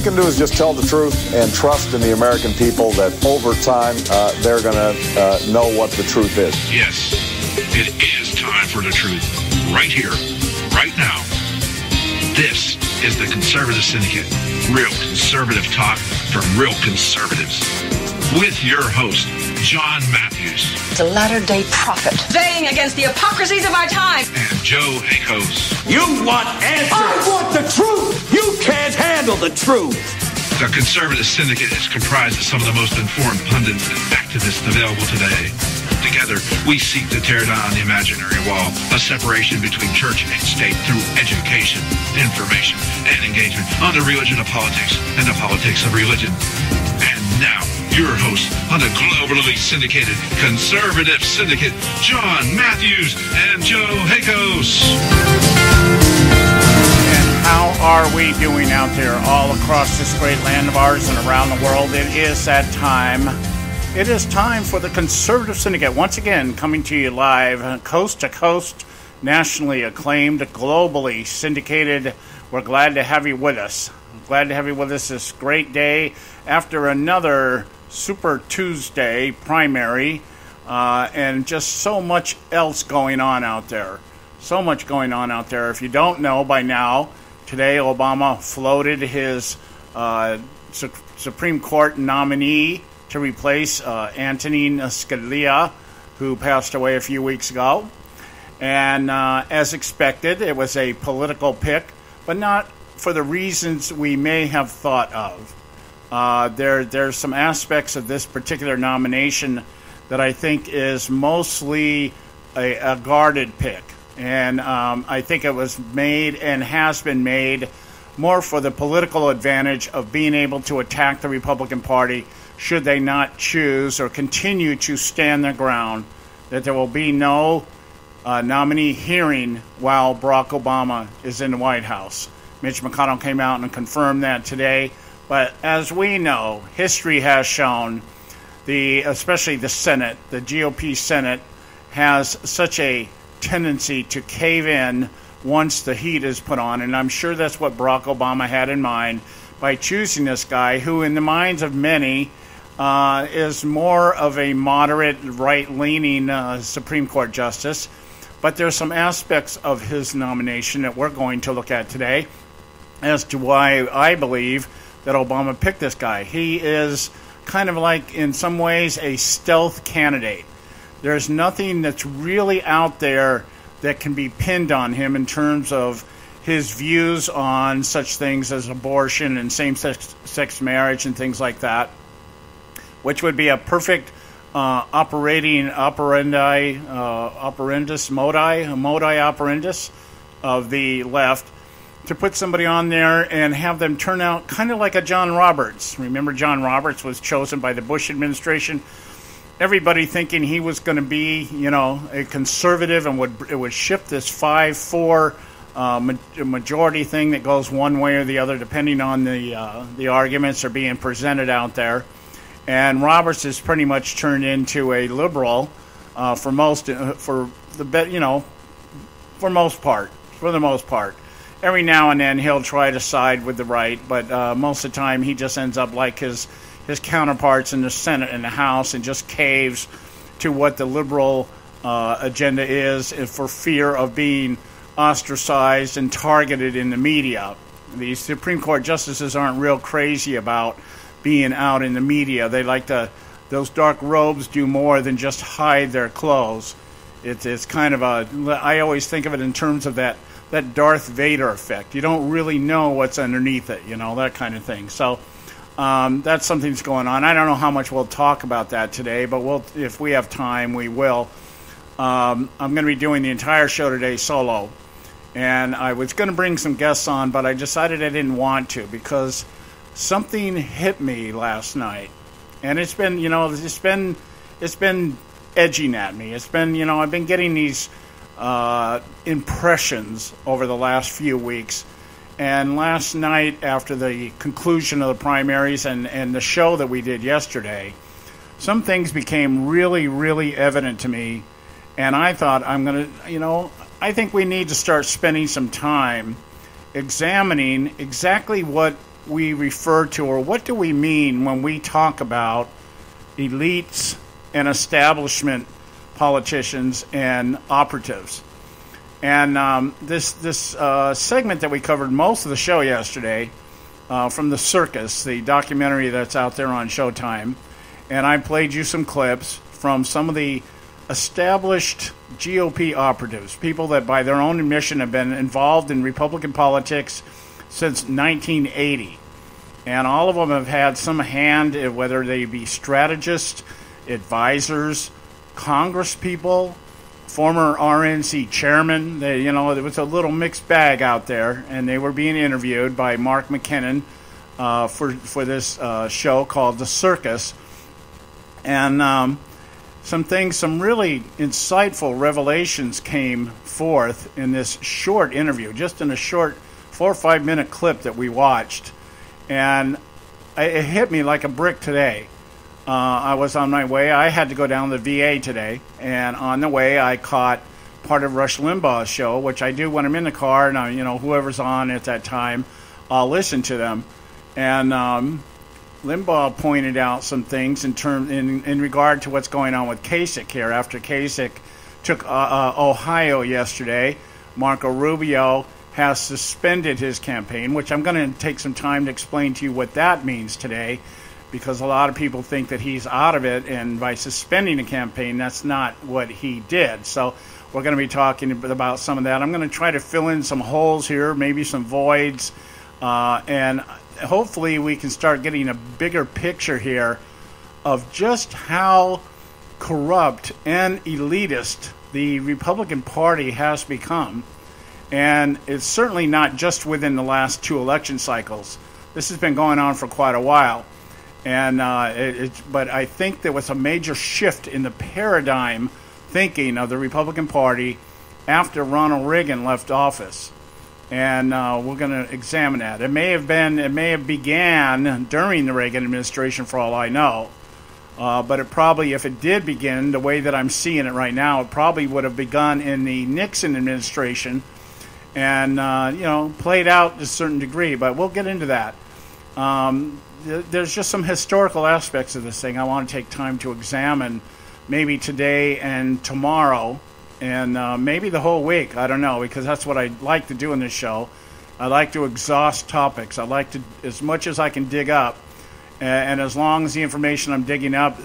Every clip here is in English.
you can do is just tell the truth and trust in the American people that over time they're going to know what the truth is. Yes, it is time for the truth. Right here, right now. This is the Conservative Syndicate. Real conservative talk from real conservatives. With your host, John Matthews. The latter-day prophet. Baying against the hypocrisies of our time. And Joe Hakos. You want answers. I want the truth. You can't handle the truth. The Conservative Syndicate is comprised of some of the most informed pundits and activists available today. Together, we seek to tear down the imaginary wall of separation between church and state through education, information, and engagement on the religion of politics and the politics of religion. And now, your hosts on the globally syndicated Conservative Syndicate, John Matthews and Joe Hakos. And how are we doing out there all across this great land of ours and around the world? It is that time. It is time for the Conservative Syndicate, once again coming to you live, coast to coast, nationally acclaimed, globally syndicated. We're glad to have you with us. Glad to have you with us this great day after another Super Tuesday primary and just so much else going on out there. So much going on out there. If you don't know by now, today Obama floated his Supreme Court nominee to replace Antonin Scalia, who passed away a few weeks ago. And as expected, it was a political pick, but not for the reasons we may have thought of. There's some aspects of this particular nomination that I think is mostly a guarded pick. And I think it was made and has been made more for the political advantage of being able to attack the Republican Party should they not choose or continue to stand their ground, that there will be no nominee hearing while Barack Obama is in the White House. Mitch McConnell came out and confirmed that today. But as we know, history has shown, especially the Senate, the GOP Senate, has such a tendency to cave in once the heat is put on. And I'm sure that's what Barack Obama had in mind by choosing this guy who, in the minds of many, is more of a moderate, right-leaning Supreme Court justice. But there's some aspects of his nomination that we're going to look at today as to why I believe that Obama picked this guy. He is kind of like, in some ways, a stealth candidate. There's nothing that's really out there that can be pinned on him in terms of his views on such things as abortion and same-sex marriage and things like that, which would be a perfect modi operandus of the left, to put somebody on there and have them turn out kind of like a John Roberts. Remember, John Roberts was chosen by the Bush administration. Everybody thinking he was going to be, a conservative and would shift this 5-4 majority thing that goes one way or the other, depending on the arguments that are being presented out there. And Roberts has pretty much turned into a liberal for the most part. Every now and then he'll try to side with the right, but most of the time he just ends up like his counterparts in the Senate and the House and just caves to what the liberal agenda is for fear of being ostracized and targeted in the media. The Supreme Court justices aren't real crazy about being out in the media. They like those dark robes do more than just hide their clothes. It's kind of I always think of it in terms of that Darth Vader effect. You don't really know what's underneath it, that kind of thing. So that's something that's going on. I don't know how much we'll talk about that today, but if we have time, we will. I'm going to be doing the entire show today solo. And I was going to bring some guests on, but I decided I didn't want to because something hit me last night. And it's been edging at me. It's been, I've been getting these impressions over the last few weeks. And last night, after the conclusion of the primaries and the show that we did yesterday, some things became really, really evident to me. And I thought I think we need to start spending some time examining exactly what we refer to, or what do we mean when we talk about elites and establishment politicians and operatives. And this segment that we covered most of the show yesterday from The Circus, the documentary that's out there on Showtime, and I played you some clips from some of the established GOP operatives, people that by their own admission have been involved in Republican politics since 1980. And all of them have had some hand, whether they be strategists, advisors, congresspeople, former RNC chairman. There was a little mixed bag out there, and they were being interviewed by Mark McKinnon for this show called The Circus. And some really insightful revelations came forth in this short interview, just in a short 4 or 5 minute clip that we watched. And it hit me like a brick today. I was on my way. I had to go down to the VA today, and on the way I caught part of Rush Limbaugh's show, which I do when I'm in the car, and whoever's on at that time, I'll listen to them. And Limbaugh pointed out some things in regard to what's going on with Kasich here. After Kasich took Ohio yesterday, Marco Rubio has suspended his campaign, which I'm going to take some time to explain to you what that means today, because a lot of people think that he's out of it, and by suspending the campaign, that's not what he did. So we're going to be talking about some of that. I'm going to try to fill in some holes here, maybe some voids, and hopefully we can start getting a bigger picture here of just how corrupt and elitist the Republican Party has become. And it's certainly not just within the last 2 election cycles. This has been going on for quite a while. And but I think there was a major shift in the paradigm thinking of the Republican Party after Ronald Reagan left office. And we're going to examine that. It may have began during the Reagan administration, for all I know. But it probably, if it did begin the way that I'm seeing it right now, it probably would have begun in the Nixon administration, and played out to a certain degree. But we'll get into that. There's just some historical aspects of this thing I want to take time to examine, maybe today and tomorrow, and maybe the whole week. I don't know, because that's what I like to do in this show. I like to exhaust topics. I like to, as much as I can dig up, and as long as the information I'm digging up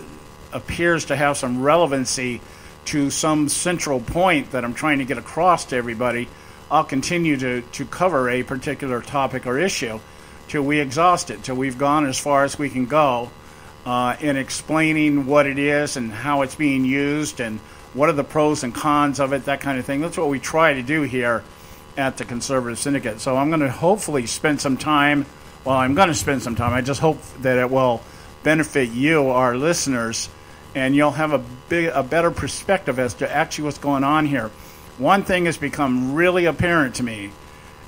appears to have some relevancy to some central point that I'm trying to get across to everybody, I'll continue to cover a particular topic or issue till we exhaust it, till we've gone as far as we can go in explaining what it is and how it's being used and what are the pros and cons of it, that kind of thing. That's what we try to do here at the Conservative Syndicate. So I'm going to hopefully spend some time. Well, I'm going to spend some time. I just hope that it will benefit you, our listeners, and you'll have a better perspective as to actually what's going on here. One thing has become really apparent to me,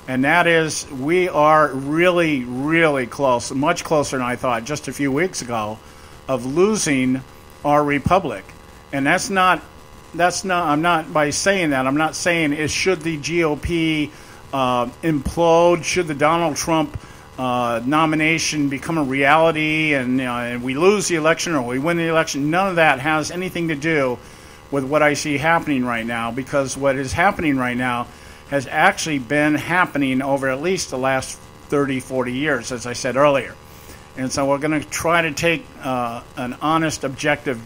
and that is we are really, really close, much closer than I thought just a few weeks ago, of losing our republic. And that's not, I'm not, by saying that, I'm not saying should the GOP implode, should the Donald Trump nomination become a reality, and we lose the election or we win the election. None of that has anything to do with what I see happening right now, because what is happening right now has actually been happening over at least the last 30, 40 years, as I said earlier. And so we're going to try to take an honest, objective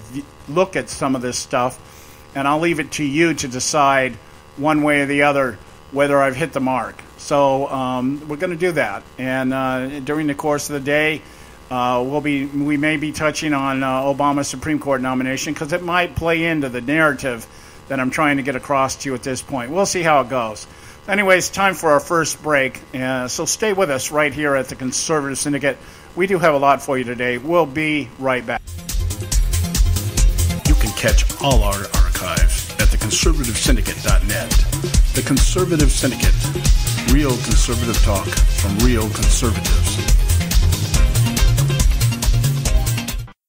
look at some of this stuff, and I'll leave it to you to decide one way or the other whether I've hit the mark. So we're going to do that. And during the course of the day, we may be touching on Obama's Supreme Court nomination, because it might play into the narrative that I'm trying to get across to you at this point. We'll see how it goes. Anyways, time for our first break. So stay with us right here at the Conservative Syndicate. We do have a lot for you today. We'll be right back. You can catch all our archives at theconservativesyndicate.net. The Conservative Syndicate. Real conservative talk from real conservatives.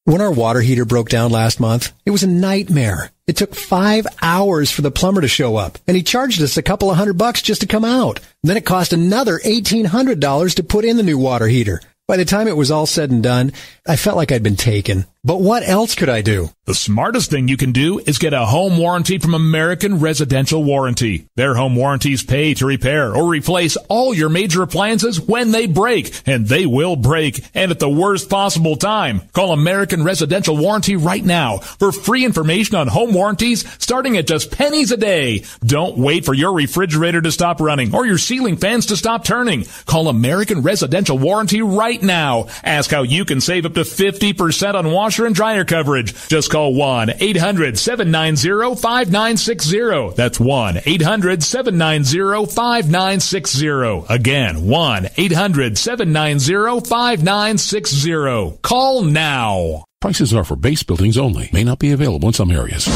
When our water heater broke down last month, it was a nightmare. It took 5 hours for the plumber to show up, and he charged us a couple of $100 just to come out. Then it cost another $1,800 to put in the new water heater. By the time it was all said and done, I felt like I'd been taken. But what else could I do? The smartest thing you can do is get a home warranty from American Residential Warranty. Their home warranties pay to repair or replace all your major appliances when they break, and they will break, and at the worst possible time. Call American Residential Warranty right now for free information on home warranties starting at just pennies a day. Don't wait for your refrigerator to stop running or your ceiling fans to stop turning. Call American Residential Warranty right now. Ask how you can save up to 50% on washer and dryer coverage. Just call 1-800-790-5960. That's 1-800-790-5960. Again, 1-800-790-5960. Call now. Prices are for base buildings only. May not be available in some areas.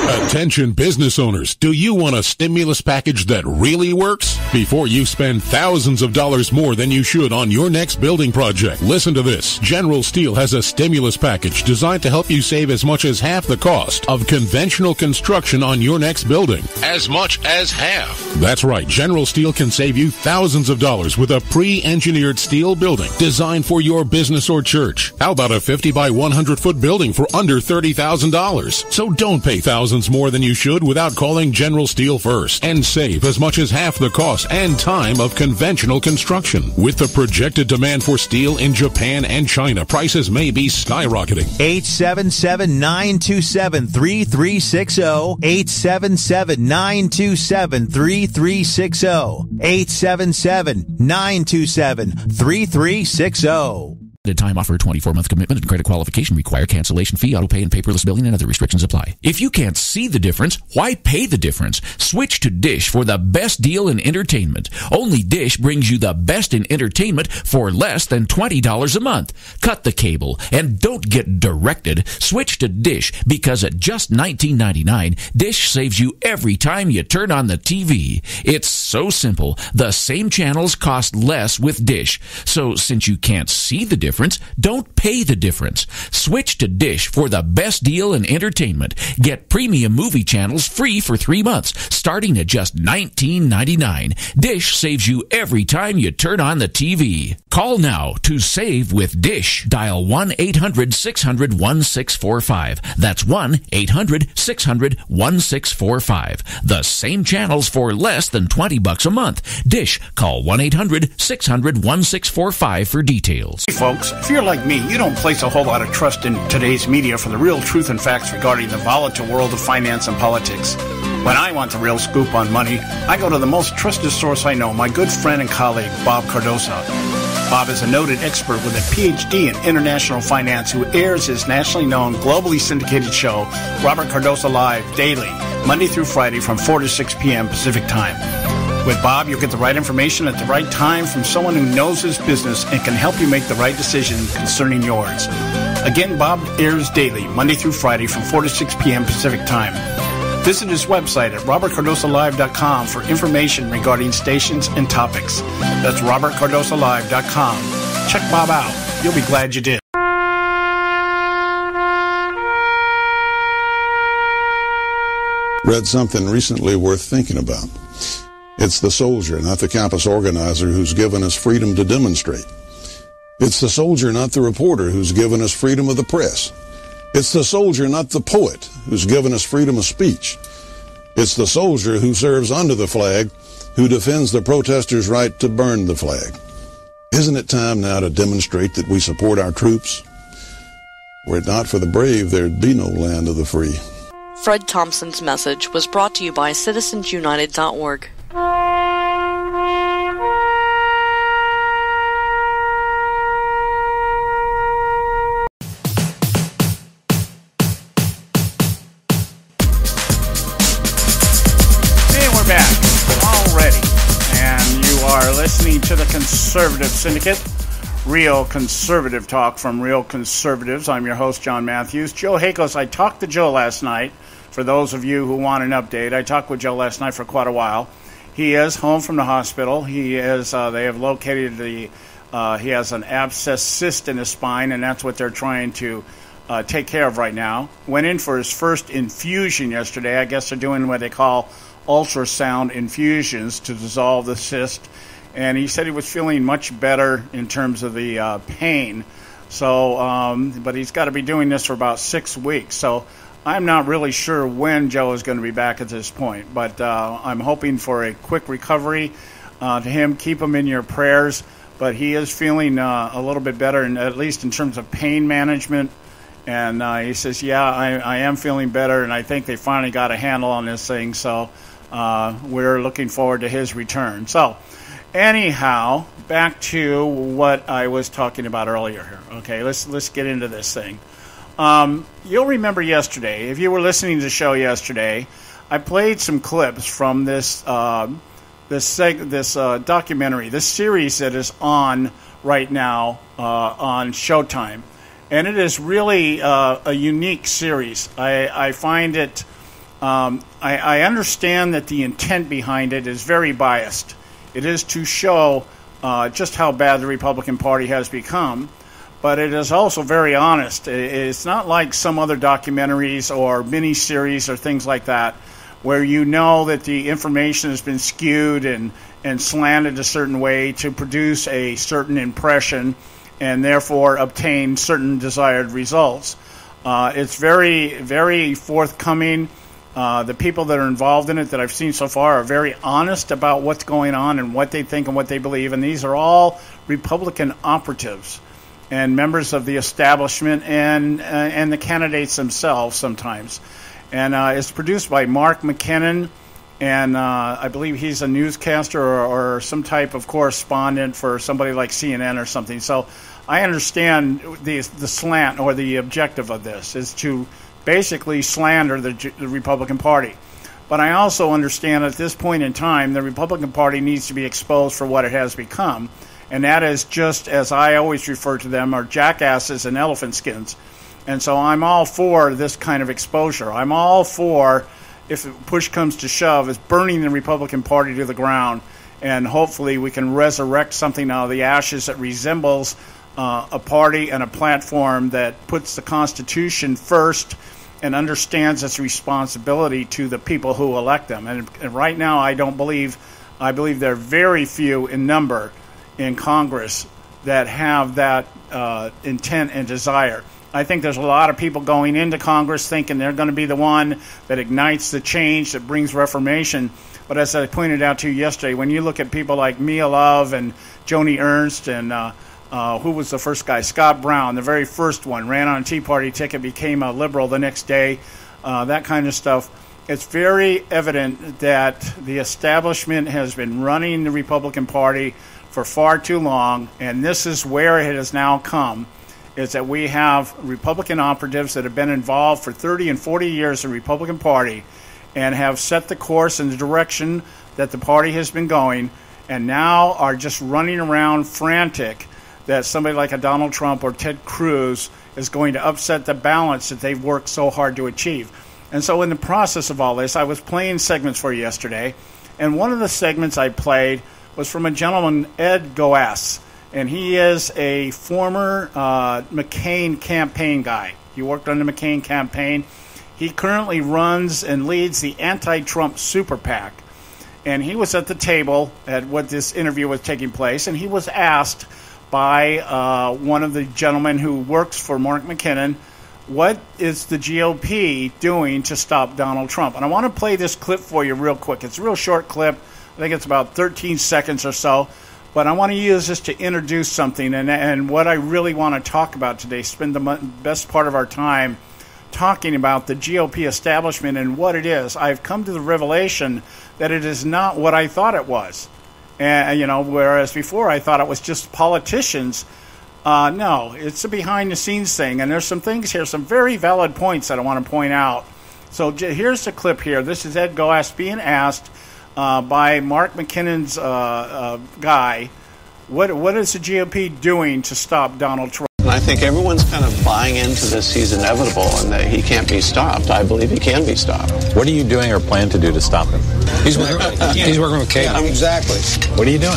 Attention business owners, do you want a stimulus package that really works? Before you spend thousands of dollars more than you should on your next building project, listen to this. General Steel has a stimulus package designed to help you save as much as half the cost of conventional construction on your next building. As much as half. That's right. General Steel can save you thousands of dollars with a pre-engineered steel building designed for your business or church. How about a 50 by 100 foot building for under $30,000? So don't pay thousands more than you should without calling General Steel first and save as much as half the cost and time of conventional construction. With the projected demand for steel in Japan and China, prices may be skyrocketing. 877-927-3360. 877-927-3360. 877-927-3360. Time offer, 24-month commitment and credit qualification require cancellation fee, auto pay, and paperless billing, and other restrictions apply. If you can't see the difference, why pay the difference? Switch to Dish for the best deal in entertainment. Only Dish brings you the best in entertainment for less than $20 a month. Cut the cable and don't get directed. Switch to Dish because at just $19.99, Dish saves you every time you turn on the TV. It's so simple. The same channels cost less with Dish. So since you can't see the difference, don't pay the difference. Switch to Dish for the best deal in entertainment. Get premium movie channels free for 3 months, starting at just $19.99. Dish saves you every time you turn on the TV. Call now to save with Dish. Dial 1-800-600-1645. That's 1-800-600-1645. The same channels for less than $20 a month. Dish. Call 1-800-600-1645 for details. Hey folks, if you're like me, you don't place a whole lot of trust in today's media for the real truth and facts regarding the volatile world of finance and politics. When I want the real scoop on money, I go to the most trusted source I know, my good friend and colleague, Bob Cardoso. Bob is a noted expert with a PhD in international finance who airs his nationally known, globally syndicated show, Robert Cardoso Live, daily, Monday through Friday from 4 to 6 p.m. Pacific Time. With Bob, you'll get the right information at the right time from someone who knows his business and can help you make the right decision concerning yours. Again, Bob airs daily, Monday through Friday from 4 to 6 p.m. Pacific Time. Visit his website at robertcardosolive.com for information regarding stations and topics. That's robertcardosolive.com. Check Bob out. You'll be glad you did. Read something recently worth thinking about. It's the soldier, not the campus organizer, who's given us freedom to demonstrate. It's the soldier, not the reporter, who's given us freedom of the press. It's the soldier, not the poet, who's given us freedom of speech. It's the soldier who serves under the flag, who defends the protesters' right to burn the flag. Isn't it time now to demonstrate that we support our troops? Were it not for the brave, there'd be no land of the free. Fred Thompson's message was brought to you by citizensunited.org. Listening to the Conservative Syndicate, real conservative talk from real conservatives. I'm your host, John Matthews. Joe Hakos, I talked to Joe last night. For those of you who want an update, I talked with Joe last night for quite a while. He is home from the hospital. He is. They have located he has an abscess cyst in his spine, and that's what they're trying to take care of right now. Went in for his first infusion yesterday. I guess they're doing what they call ultrasound infusions to dissolve the cyst. and he said he was feeling much better in terms of the pain. So, but he's got to be doing this for about 6 weeks. So I'm not really sure when Joe is going to be back at this point, but I'm hoping for a quick recovery to him. Keep him in your prayers, but he is feeling a little bit better, and at least in terms of pain management. And he says, yeah, I am feeling better, and I think they finally got a handle on this thing. So we're looking forward to his return. So anyhow, back to what I was talking about earlier here. Okay, let's get into this thing. You'll remember yesterday, if you were listening to the show yesterday, I played some clips from this documentary, this series that is on right now on Showtime, and it is really a unique series. I find it. I understand that the intent behind it is very biased. It is to show just how bad the Republican Party has become. But it is also very honest. It's not like some other documentaries or miniseries or things like that, where you know that the information has been skewed and slanted a certain way to produce a certain impression and therefore obtain certain desired results. It's very, very forthcoming. The people that are involved in it that I've seen so far are very honest about what's going on and what they think and what they believe. And these are all Republican operatives and members of the establishment and the candidates themselves sometimes. And it's produced by Mark McKinnon, and I believe he's a newscaster or some type of correspondent for somebody like CNN or something. So I understand the slant or the objective of this is to basically slander the Republican Party. But I also understand at this point in time the Republican Party needs to be exposed for what it has become. And that is just, as I always refer to them, are jackasses and elephant skins. And so I'm all for this kind of exposure. I'm all for, if push comes to shove, is burning the Republican Party to the ground. And hopefully we can resurrect something out of the ashes that resembles a party and a platform that puts the Constitution first and understands its responsibility to the people who elect them. And right now I believe there are very few in number in Congress that have that intent and desire. I think there's a lot of people going into Congress thinking they're going to be the one that ignites the change, that brings reformation. But as I pointed out to you yesterday, when you look at people like Mia Love and Joni Ernst and who was the first guy? Scott Brown, the very first one, ran on a Tea Party ticket, became a liberal the next day, that kind of stuff. It's very evident that the establishment has been running the Republican Party for far too long, and this is where it has now come, is that we have Republican operatives that have been involved for 30 and 40 years in the Republican Party and have set the course in the direction that the party has been going, and now are just running around frantic that somebody like a Donald Trump or Ted Cruz is going to upset the balance that they've worked so hard to achieve. And so in the process of all this, I was playing segments for you yesterday, and one of the segments I played was from a gentleman, Ed Goas, and he is a former McCain campaign guy. He worked on the McCain campaign. He currently runs and leads the anti-Trump super PAC, and he was at the table at what this interview was taking place, and he was asked by one of the gentlemen who works for Mark McKinnon, what is the GOP doing to stop Donald Trump? And I want to play this clip for you real quick. It's a real short clip. I think it's about 13 seconds or so. But I want to use this to introduce something. And what I really want to talk about today, spend the best part of our time talking about the GOP establishment and what it is. I've come to the revelation that it is not what I thought it was. And, whereas before I thought it was just politicians. No, it's a behind-the-scenes thing. And there's some things here, some very valid points that I want to point out. So here's the clip here. This is Ed Goas being asked by Mark McKinnon's guy, what is the GOP doing to stop Donald Trump? And I think everyone's kind of buying into this he's inevitable and that he can't be stopped. I believe he can be stopped. What are you doing or plan to do to stop him? He's working with Kate. Yeah, exactly. What are you doing?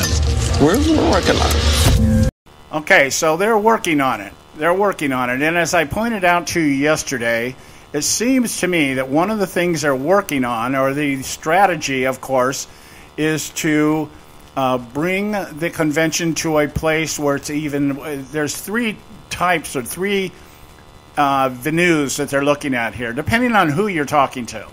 We're working on it. Okay, so they're working on it. And as I pointed out to you yesterday, it seems to me that one of the things they're working on, or the strategy, of course, is to bring the convention to a place where it's even. There's three types or three venues that they're looking at here, depending on who you're talking to.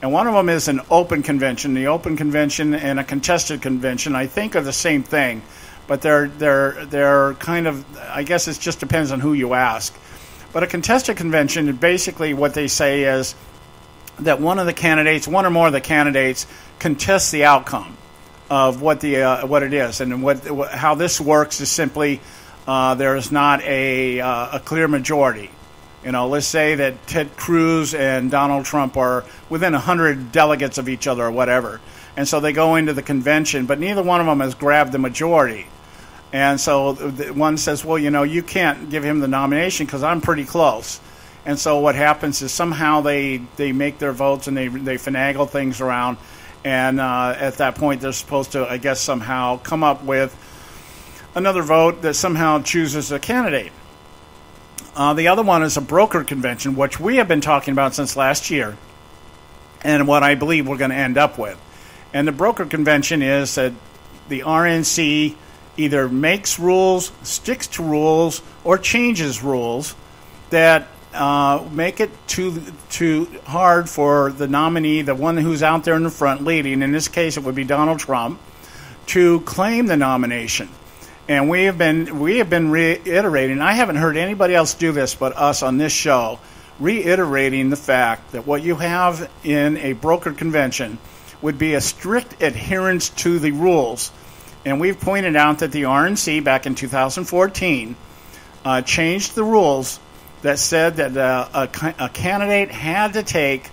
And one of them is an open convention. The open convention and a contested convention, I think, are the same thing, but they're kind of. I guess it just depends on who you ask. But a contested convention, basically, what they say is that one or more of the candidates, contests the outcome of what it is, and how this works is simply there is not a clear majority. Let's say that Ted Cruz and Donald Trump are within 100 delegates of each other or whatever. And so they go into the convention, but neither one of them has grabbed the majority. And so one says, well, you can't give him the nomination because I'm pretty close. And so what happens is somehow they make their votes and they finagle things around. And at that point, they're supposed to, I guess, somehow come up with another vote that somehow chooses a candidate. The other one is a broker convention, which we have been talking about since last year, and what I believe we're going to end up with. And the broker convention is that the RNC either makes rules, sticks to rules, or changes rules that make it too hard for the nominee, the one who's out there in the front leading, in this case it would be Donald Trump, to claim the nomination. And we have been reiterating. I haven't heard anybody else do this but us on this show, reiterating the fact that what you have in a broker convention would be a strict adherence to the rules. And we've pointed out that the RNC back in 2014 changed the rules that said that a candidate had to take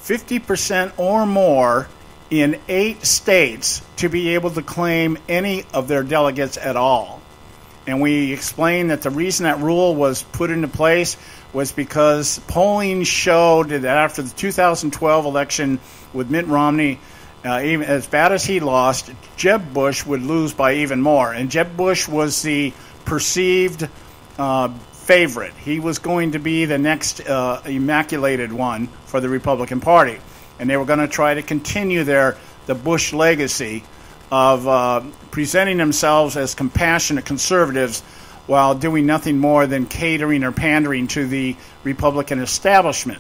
50% or more in 8 states to be able to claim any of their delegates at all. And we explained that the reason that rule was put into place was because polling showed that after the 2012 election with Mitt Romney, even as bad as he lost, Jeb Bush would lose by even more. And Jeb Bush was the perceived favorite. He was going to be the next immaculated one for the Republican Party. And they were going to try to continue the Bush legacy of presenting themselves as compassionate conservatives while doing nothing more than catering or pandering to the Republican establishment.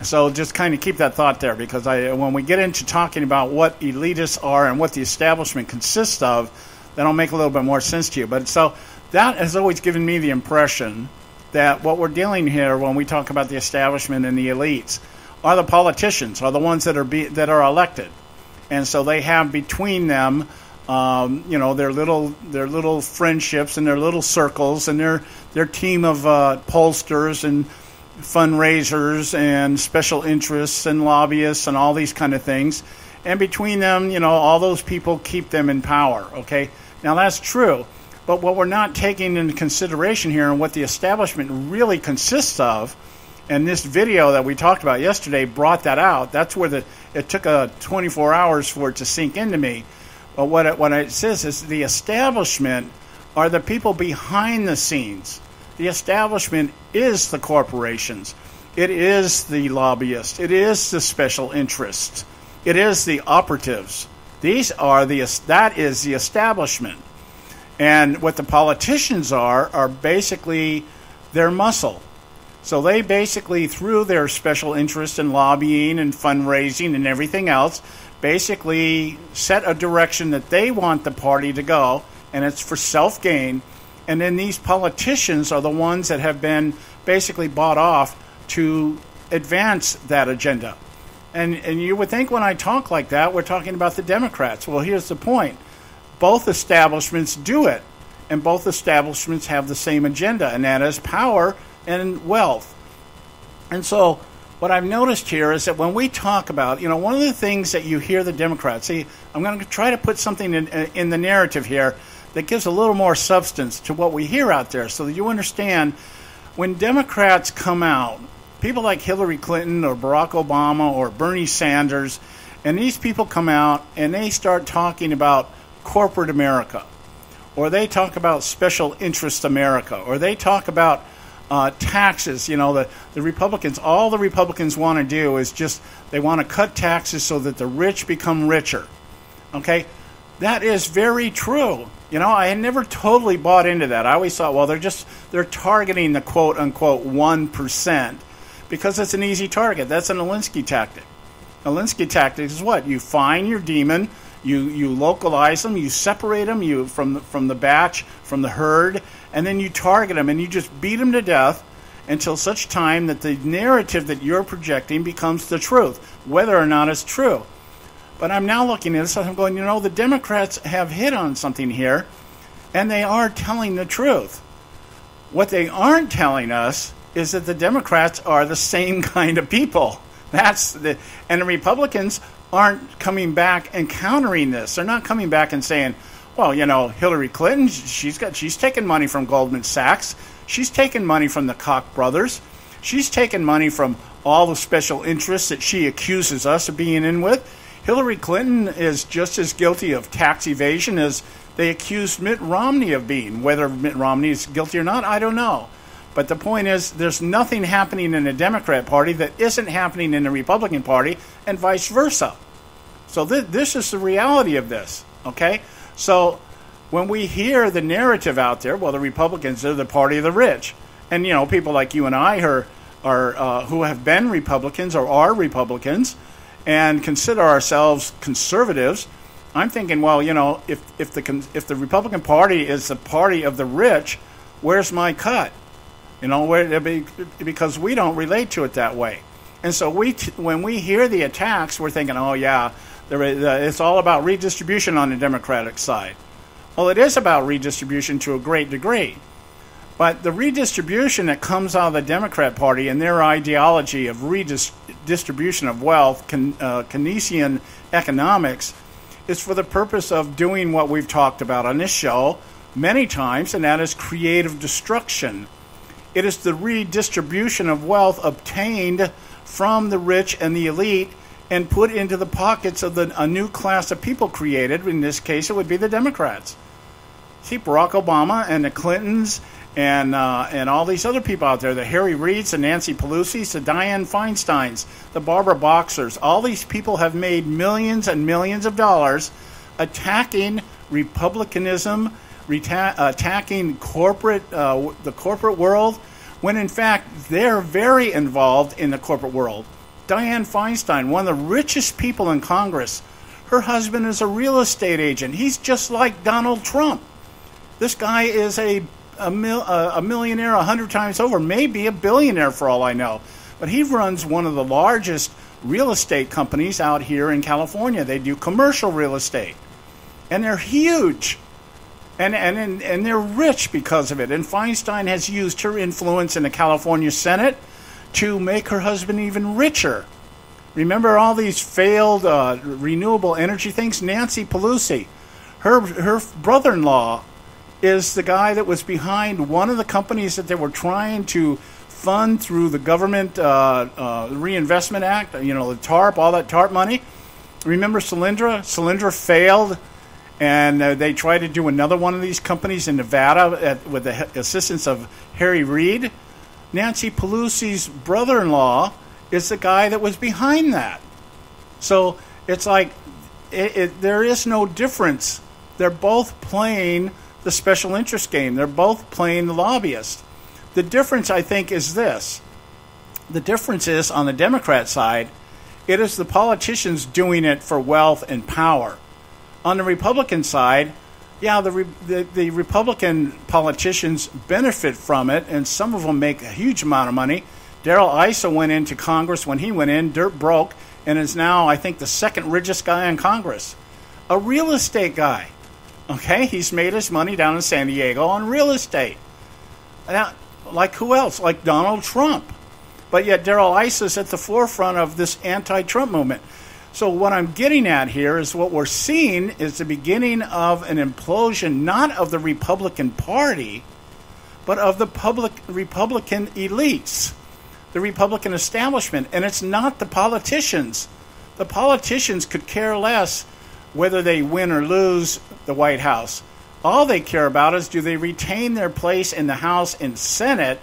So just kind of keep that thought there, because when we get into talking about what elitists are and what the establishment consists of, that'll make a little bit more sense to you. But so that has always given me the impression that what we're dealing here when we talk about the establishment and the elites are the politicians, are the ones that are elected, and so they have between them, their little friendships and their little circles and their team of pollsters and fundraisers and special interests and lobbyists and all these kind of things, and between them, all those people keep them in power. Okay, now that's true, but what we're not taking into consideration here and what the establishment really consists of. And this video that we talked about yesterday brought that out. That's where it took 24 hours for it to sink into me. But what it says is the establishment are the people behind the scenes. The establishment is the corporations. It is the lobbyists. It is the special interests. It is the operatives. That is the establishment. And what the politicians are basically their muscle. So they basically, through their special interest in lobbying and fundraising and everything else, basically set a direction that they want the party to go, and it's for self-gain. And then these politicians are the ones that have been basically bought off to advance that agenda. And you would think when I talk like that, we're talking about the Democrats. Well, here's the point. Both establishments do it, and both establishments have the same agenda, and that is power and wealth. And so what I've noticed here is that when we talk about, one of the things that you hear the Democrats, see, I'm going to try to put something in the narrative here that gives a little more substance to what we hear out there so that you understand when Democrats come out, people like Hillary Clinton or Barack Obama or Bernie Sanders, and these people come out and they start talking about corporate America, or they talk about special interest America, or they talk about taxes. The Republicans, all the Republicans want to do is they want to cut taxes so that the rich become richer. Okay? That is very true. I had never totally bought into that. I always thought, well, they're targeting the quote-unquote 1% because it's an easy target. That's an Alinsky tactic. Alinsky tactic is what? You find your demon, you localize them, you separate them from the batch, from the herd, and then you target them and you just beat them to death until such time that the narrative that you're projecting becomes the truth, whether or not it's true. But I'm now looking at this and I'm going, the Democrats have hit on something here, and they are telling the truth. What they aren't telling us is that the Democrats are the same kind of people. And the Republicans aren't coming back and countering this. They're not coming back and saying, well, Hillary Clinton, she's taken money from Goldman Sachs. She's taken money from the Koch brothers. She's taken money from all the special interests that she accuses us of being in with. Hillary Clinton is just as guilty of tax evasion as they accused Mitt Romney of being. Whether Mitt Romney is guilty or not, I don't know. But the point is, there's nothing happening in the Democrat Party that isn't happening in the Republican Party, and vice versa. So this is the reality of this, okay? So when we hear the narrative out there, well, the Republicans are the party of the rich. And, people like you and I are who have been Republicans or are Republicans and consider ourselves conservatives, I'm thinking, well, if the Republican Party is the party of the rich, where's my cut? Because we don't relate to it that way. And so when we hear the attacks, we're thinking, oh, yeah, it's all about redistribution on the Democratic side. Well, it is about redistribution to a great degree. But the redistribution that comes out of the Democrat Party and their ideology of redistribution of wealth, Keynesian economics, is for the purpose of doing what we've talked about on this show many times, and that is creative destruction. It is the redistribution of wealth obtained from the rich and the elite and put into the pockets of a new class of people created. In this case, it would be the Democrats. See, Barack Obama and the Clintons and all these other people out there, the Harry Reids, the Nancy Pelosi's, the Dianne Feinsteins, the Barbara Boxers, all these people have made millions and millions of dollars attacking republicanism, attacking the corporate world, when in fact they're very involved in the corporate world. Dianne Feinstein, one of the richest people in Congress, her husband is a real estate agent. He's just like Donald Trump. This guy is a millionaire 100 times over, maybe a billionaire for all I know. But he runs one of the largest real estate companies out here in California. They do commercial real estate. And they're huge. And they're rich because of it. And Feinstein has used her influence in the California Senate to make her husband even richer. Remember all these failed renewable energy things? Nancy Pelosi, her brother-in-law is the guy that was behind one of the companies that they were trying to fund through the government Reinvestment Act, the TARP, all that TARP money. Remember Solyndra? Solyndra failed, and they tried to do another one of these companies in Nevada with the assistance of Harry Reid. Nancy Pelosi's brother-in-law is the guy that was behind that. So it's like there is no difference. They're both playing the special interest game. They're both playing the lobbyist. The difference, I think, is this. The difference is, on the Democrat side, it is the politicians doing it for wealth and power. On the Republican side, yeah, the Republican politicians benefit from it, and some of them make a huge amount of money. Darrell Issa went into Congress when he went in, dirt broke, and is now, I think, the second richest guy in Congress. A real estate guy. Okay, he's made his money down in San Diego on real estate. Now, like who else? Like Donald Trump. But yet Darrell Issa is at the forefront of this anti-Trump movement. So what I'm getting at here is what we're seeing is the beginning of an implosion, not of the Republican Party, but of the Republican elites, the Republican establishment. And it's not the politicians. The politicians could care less whether they win or lose the White House. All they care about is, do they retain their place in the House and Senate,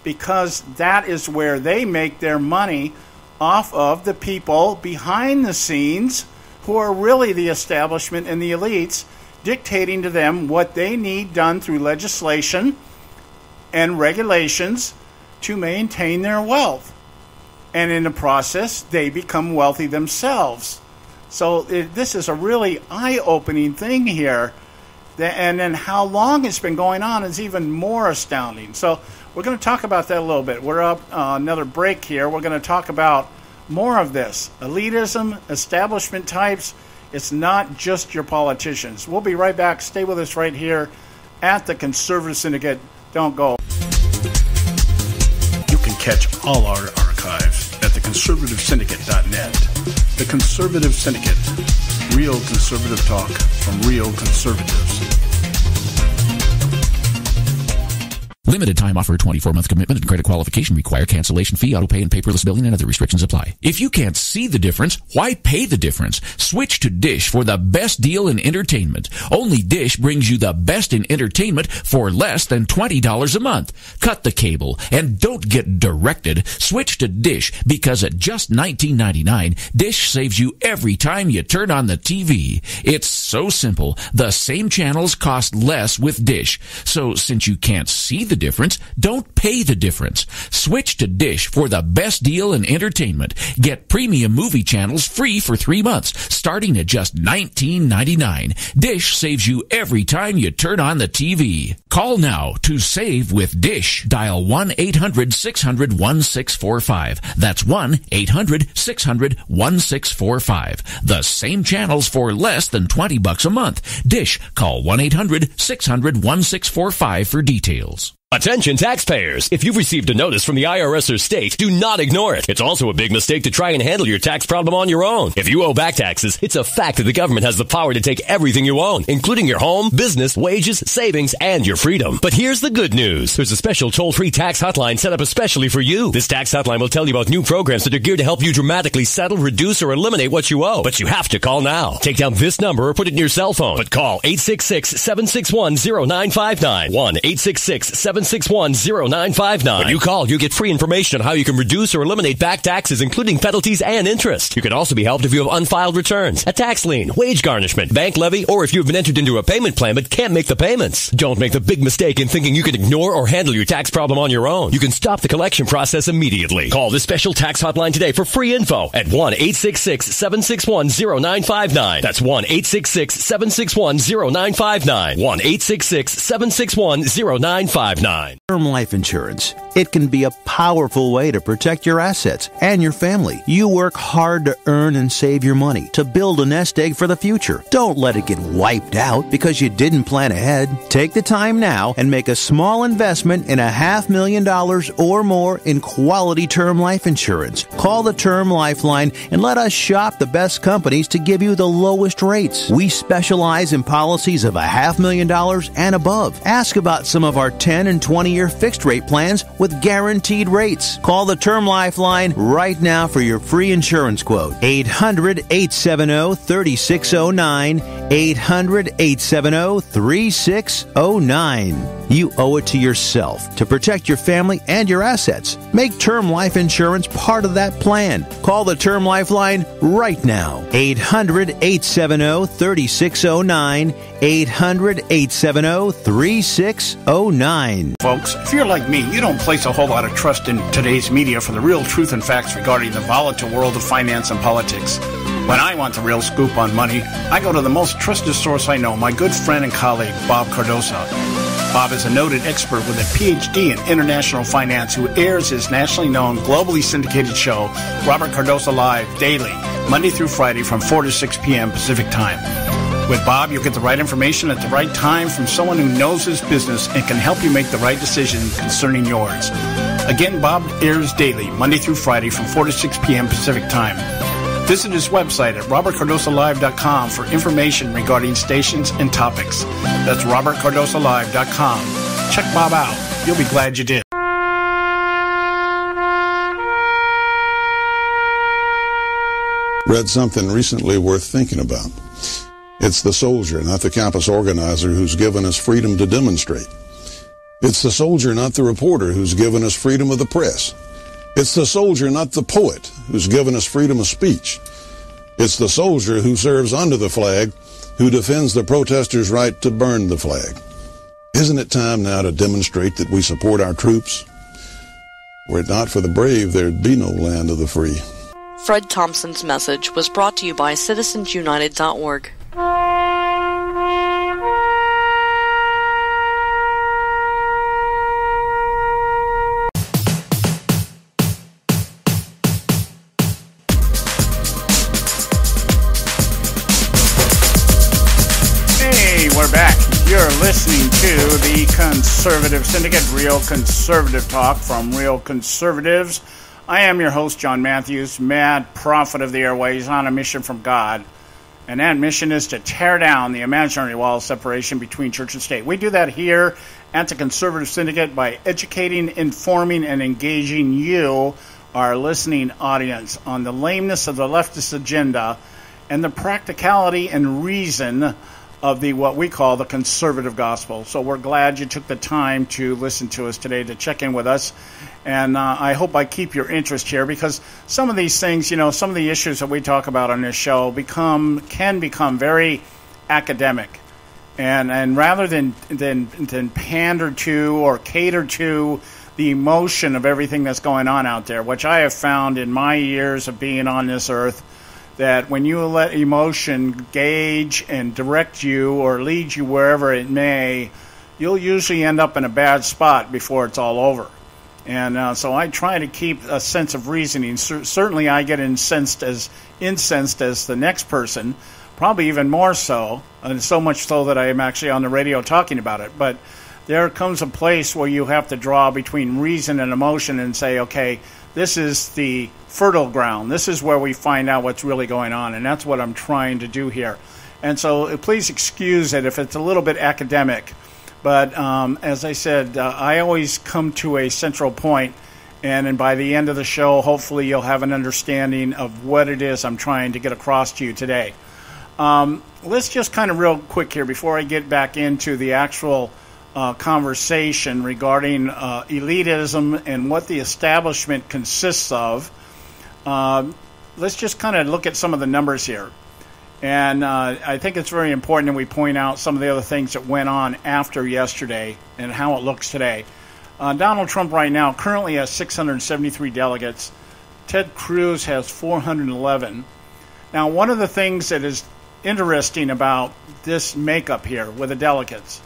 because that is where they make their money off of the people behind the scenes who are really the establishment and the elites, dictating to them what they need done through legislation and regulations to maintain their wealth. And in the process, they become wealthy themselves. So this is a really eye-opening thing here. And then how long it's been going on is even more astounding. So we're going to talk about that a little bit. We're up another break here. We're going to talk about more of this. Elitism, establishment types. It's not just your politicians. We'll be right back. Stay with us right here at the Conservative Syndicate. Don't go. You can catch all our archives at theconservativesyndicate.net. The Conservative Syndicate. Real conservative talk from real conservatives. Limited time offer, 24-month commitment and credit qualification require cancellation fee, auto pay, and paperless billing and other restrictions apply. If you can't see the difference, why pay the difference? Switch to Dish for the best deal in entertainment. Only Dish brings you the best in entertainment for less than $20 a month. Cut the cable and don't get directed. Switch to Dish because at just $19.99, Dish saves you every time you turn on the TV. It's so simple. The same channels cost less with Dish. So since you can't see the difference, don't pay the difference. Switch to Dish for the best deal in entertainment. Get premium movie channels free for 3 months, starting at just $19.99. Dish saves you every time you turn on the TV. Call now to save with Dish. Dial 1-800-600-1645. That's 1-800-600-1645. The same channels for less than $20 a month. Dish. Call 1-800-600-1645 for details. Attention taxpayers! If you've received a notice from the IRS or state, do not ignore it. It's also a big mistake to try and handle your tax problem on your own. If you owe back taxes, it's a fact that the government has the power to take everything you own, including your home, business, wages, savings, and your freedom. But here's the good news. There's a special toll-free tax hotline set up especially for you. This tax hotline will tell you about new programs that are geared to help you dramatically settle, reduce, or eliminate what you owe. But you have to call now. Take down this number or put it in your cell phone. But call 866-761-0959. 1-866-761-0959. When you call, you get free information on how you can reduce or eliminate back taxes, including penalties and interest. You can also be helped if you have unfiled returns, a tax lien, wage garnishment, bank levy, or if you've been entered into a payment plan but can't make the payments. Don't make the big mistake in thinking you can ignore or handle your tax problem on your own. You can stop the collection process immediately. Call this special tax hotline today for free info at 1-866-761-0959. That's 1-866-761-0959. 1-866-761-0959. Term life insurance. It can be a powerful way to protect your assets and your family. You work hard to earn and save your money to build a nest egg for the future. Don't let it get wiped out because you didn't plan ahead. Take the time now and make a small investment in $500,000 or more in quality term life insurance. Call the Term Lifeline and let us shop the best companies to give you the lowest rates. We specialize in policies of $500,000 and above. Ask about some of our 10 and 20-year fixed rate plans with guaranteed rates. Call the Term Lifeline right now for your free insurance quote. 800-870-3609. 800-870-3609. You owe it to yourself to protect your family and your assets. Make term life insurance part of that plan. Call the Term Lifeline right now. 800-870-3609. 800-870-3609. Folks, if you're like me, you don't place a whole lot of trust in today's media for the real truth and facts regarding the volatile world of finance and politics. When I want the real scoop on money, I go to the most trusted source I know, my good friend and colleague, Bob Cardoso. Bob is a noted expert with a PhD in international finance who airs his nationally known, globally syndicated show, Robert Cardoso Live, daily, Monday through Friday from 4 to 6 p.m. Pacific Time. With Bob, you'll get the right information at the right time from someone who knows his business and can help you make the right decision concerning yours. Again, Bob airs daily, Monday through Friday from 4 to 6 p.m. Pacific Time. Visit his website at robertcardosolive.com for information regarding stations and topics. That's robertcardosolive.com. Check Bob out. You'll be glad you did. Read something recently worth thinking about. It's the soldier, not the campus organizer, who's given us freedom to demonstrate. It's the soldier, not the reporter, who's given us freedom of the press. It's the soldier, not the poet, who's given us freedom of speech. It's the soldier who serves under the flag who defends the protesters' right to burn the flag. Isn't it time now to demonstrate that we support our troops? Were it not for the brave, there'd be no land of the free. Fred Thompson's message was brought to you by citizensunited.org. We're back. You're listening to the Conservative Syndicate, real conservative talk from real conservatives. I am your host, John Matthews, mad prophet of the airways on a mission from God. And that mission is to tear down the imaginary wall of separation between church and state. We do that here at the Conservative Syndicate by educating, informing, and engaging you, our listening audience, on the lameness of the leftist agenda and the practicality and reason of the what we call the conservative gospel. So we're glad you took the time to listen to us today, to check in with us. And I hope I keep your interest here, because some of these things, some of the issues that we talk about on this show can become very academic. And rather than pander to or cater to the emotion of everything that's going on out there, which I have found in my years of being on this earth, that when you let emotion gauge and direct you or lead you wherever it may, you'll usually end up in a bad spot before it's all over. And so I try to keep a sense of reasoning. Certainly I get incensed as the next person, probably even more so, and so much so that I am actually on the radio talking about it. But there comes a place where you have to draw between reason and emotion and say, okay, this is the fertile ground. This is where we find out what's really going on, and that's what I'm trying to do here. And so please excuse it if it's a little bit academic. But as I said, I always come to a central point, and by the end of the show, hopefully you'll have an understanding of what it is I'm trying to get across to you today. Let's just kind of real quick here, before I get back into the actual conversation regarding elitism and what the establishment consists of. Let's just kind of look at some of the numbers here. And I think it's very important that we point out some of the other things that went on after yesterday and how it looks today. Donald Trump right now currently has 673 delegates. Ted Cruz has 411. Now, one of the things that is interesting about this makeup here with the delegates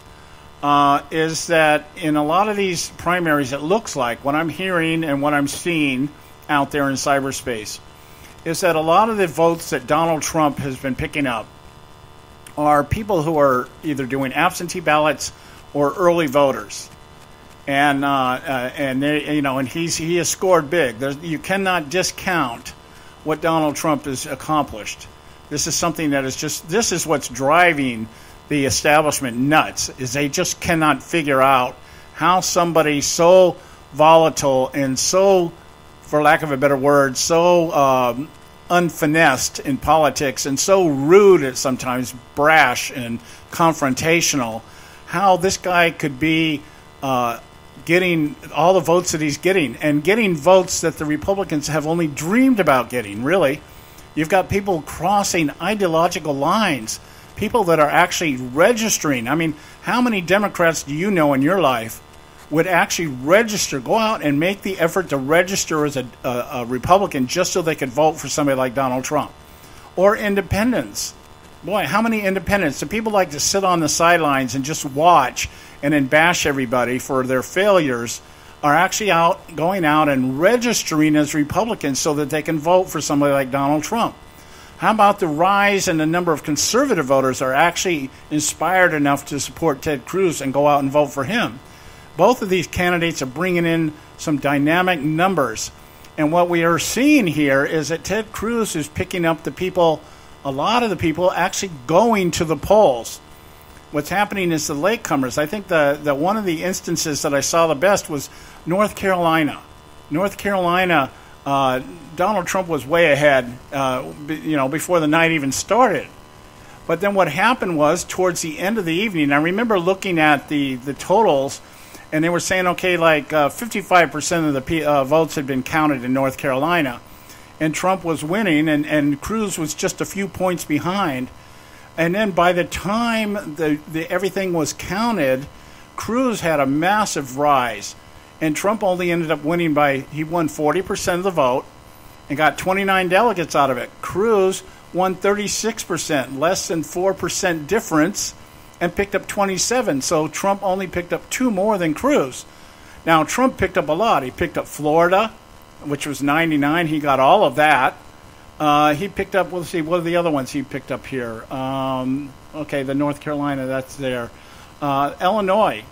is that in a lot of these primaries, it looks like what I'm hearing and what I'm seeing out there in cyberspace is that a lot of the votes that Donald Trump has been picking up are people who are either doing absentee ballots or early voters, and they, and he has scored big. You cannot discount what Donald Trump has accomplished. This is something that this is what's driving the establishment nuts, is they just cannot figure out how somebody so volatile and so, for lack of a better word, so unfinessed in politics and so rude at sometimes, brash and confrontational, how this guy could be getting all the votes that he's getting, and getting votes that the Republicans have only dreamed about getting, really. You've got people crossing ideological lines, people that are actually registering. I mean, how many Democrats do you know in your life would actually register, go out and make the effort to register as a Republican just so they could vote for somebody like Donald Trump? Or independents. Boy, how many independents? Do people like to sit on the sidelines and just watch and then bash everybody for their failures, are actually going out and registering as Republicans so that they can vote for somebody like Donald Trump? How about the rise in the number of conservative voters are actually inspired enough to support Ted Cruz and go out and vote for him? Both of these candidates are bringing in some dynamic numbers. And what we are seeing here is that Ted Cruz is picking up a lot of the people actually going to the polls. What's happening is the latecomers. I think the one of the instances that I saw the best was North Carolina. North Carolina, Donald Trump was way ahead, before the night even started. But then what happened was, towards the end of the evening, I remember looking at the totals, and they were saying, okay, like 55% of the votes had been counted in North Carolina. and Trump was winning, and Cruz was just a few points behind. And then by the time everything was counted, Cruz had a massive rise, and Trump only ended up winning he won 40% of the vote and got 29 delegates out of it. Cruz won 36%, less than 4% difference, and picked up 27. So Trump only picked up 2 more than Cruz. Now, Trump picked up a lot. He picked up Florida, which was 99. He got all of that. He picked up, let's see, what are the other ones he picked up here? The North Carolina, that's there. Illinois.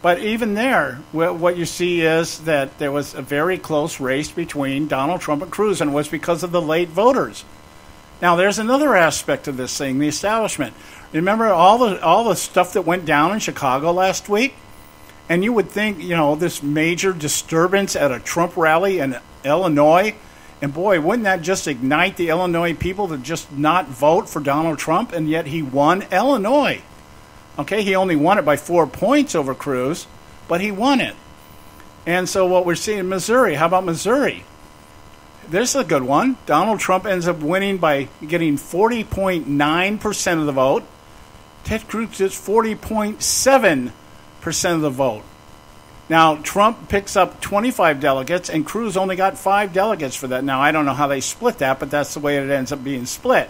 But even there, what you see is that there was a very close race between Donald Trump and Cruz, and it was because of the late voters. Now, there's another aspect of this thing, the establishment. Remember all the stuff that went down in Chicago last week? And you would think, this major disturbance at a Trump rally in Illinois, and boy, wouldn't that just ignite the Illinois people to just not vote for Donald Trump? And yet he won Illinois. Okay, he only won it by 4 points over Cruz, but he won it. And so what we're seeing in Missouri, how about Missouri? This is a good one. Donald Trump ends up winning by getting 40.9% of the vote. Ted Cruz gets 40.7% of the vote. Now, Trump picks up 25 delegates, and Cruz only got 5 delegates for that. Now, I don't know how they split that, but that's the way it ends up being split.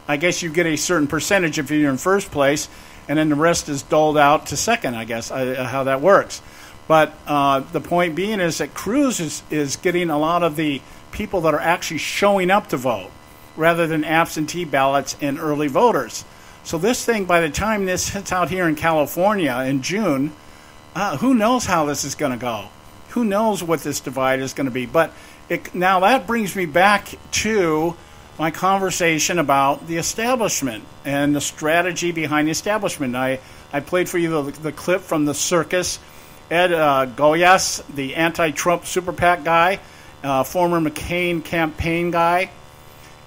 I guess you get a certain percentage if you're in first place, and then the rest is doled out to second, I guess, how that works. But the point being is that Cruz is getting a lot of the people that are actually showing up to vote rather than absentee ballots and early voters. So this thing, by the time this hits out here in California in June, who knows how this is going to go? Who knows what this divide is going to be? But now that brings me back to my conversation about the establishment and the strategy behind the establishment. I played for you the clip from the circus. Ed Goyas, the anti-Trump super PAC guy, former McCain campaign guy,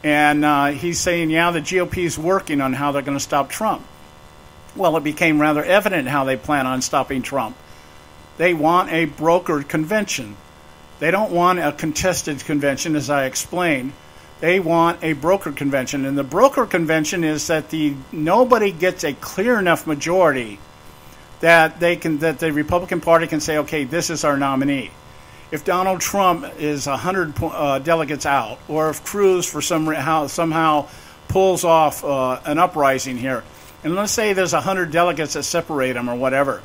and he's saying, the GOP is working on how they're going to stop Trump. Well, it became rather evident how they plan on stopping Trump. They want a brokered convention. They don't want a contested convention, as I explained. They want a broker convention, and the broker convention is that nobody gets a clear enough majority that the Republican Party can say, okay, this is our nominee. If Donald Trump is 100 delegates out, or if Cruz somehow pulls off an uprising here, and let's say there's 100 delegates that separate them or whatever,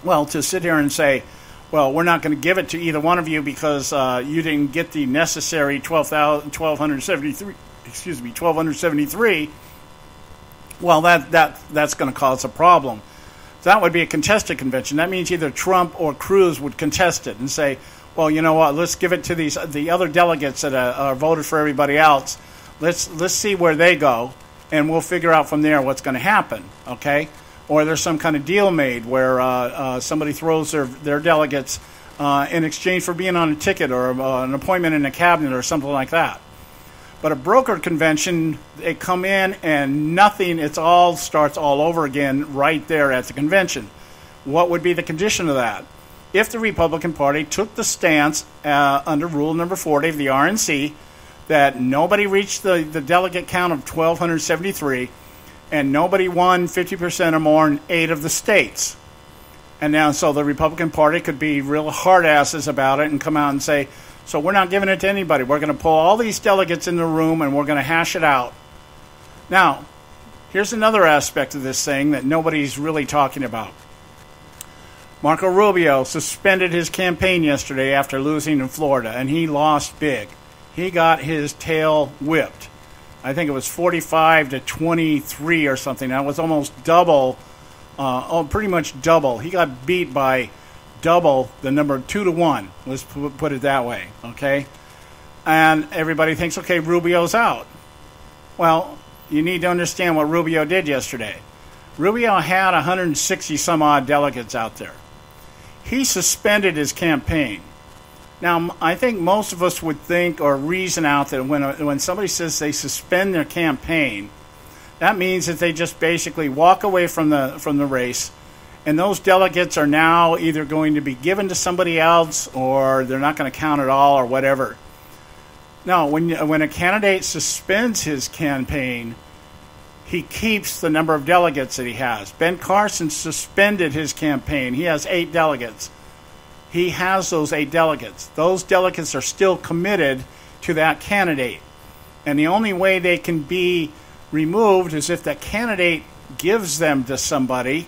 well, to sit here and say, well, we're not going to give it to either one of you because you didn't get the necessary 1,273. Well, that's going to cause a problem. So that would be a contested convention. That means either Trump or Cruz would contest it and say, well, you know what? Let's give it to the other delegates that are voted for everybody else. Let's see where they go, and we'll figure out from there what's going to happen. Okay. Or there's some kind of deal made where somebody throws their delegates in exchange for being on a ticket or an appointment in a cabinet or something like that. But a brokered convention, they come in and nothing, it all starts all over again right there at the convention. What would be the condition of that? If the Republican Party took the stance under Rule Number 40 of the RNC that nobody reached the delegate count of 1,273, and nobody won 50% or more in 8 of the states. And now, so the Republican Party could be real hard asses about it and come out and say, so we're not giving it to anybody. We're going to pull all these delegates in the room and we're going to hash it out. Now, here's another aspect of this thing that nobody's really talking about. Marco Rubio suspended his campaign yesterday after losing in Florida, and he lost big. He got his tail whipped. I think it was 45-23 or something. That was almost double, pretty much double. He got beat by double the number 2-1. Let's put it that way, okay? And everybody thinks, okay, Rubio's out. Well, you need to understand what Rubio did yesterday. Rubio had 160 some odd delegates out there. He suspended his campaign. Now, I think most of us would think or reason out that when somebody says they suspend their campaign, that means that they just basically walk away from the race, and those delegates are now either going to be given to somebody else or they're not going to count at all or whatever. No, when a candidate suspends his campaign, he keeps the number of delegates that he has. Ben Carson suspended his campaign. He has 8 delegates. He has those 8 delegates. Those delegates are still committed to that candidate. And the only way they can be removed is if that candidate gives them to somebody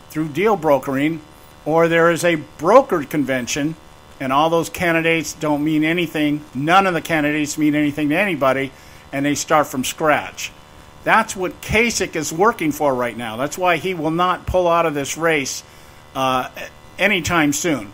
through deal brokering, or there is a brokered convention, and all those candidates don't mean anything. None of the candidates mean anything to anybody, and they start from scratch. That's what Kasich is working for right now. That's why he will not pull out of this race anytime soon.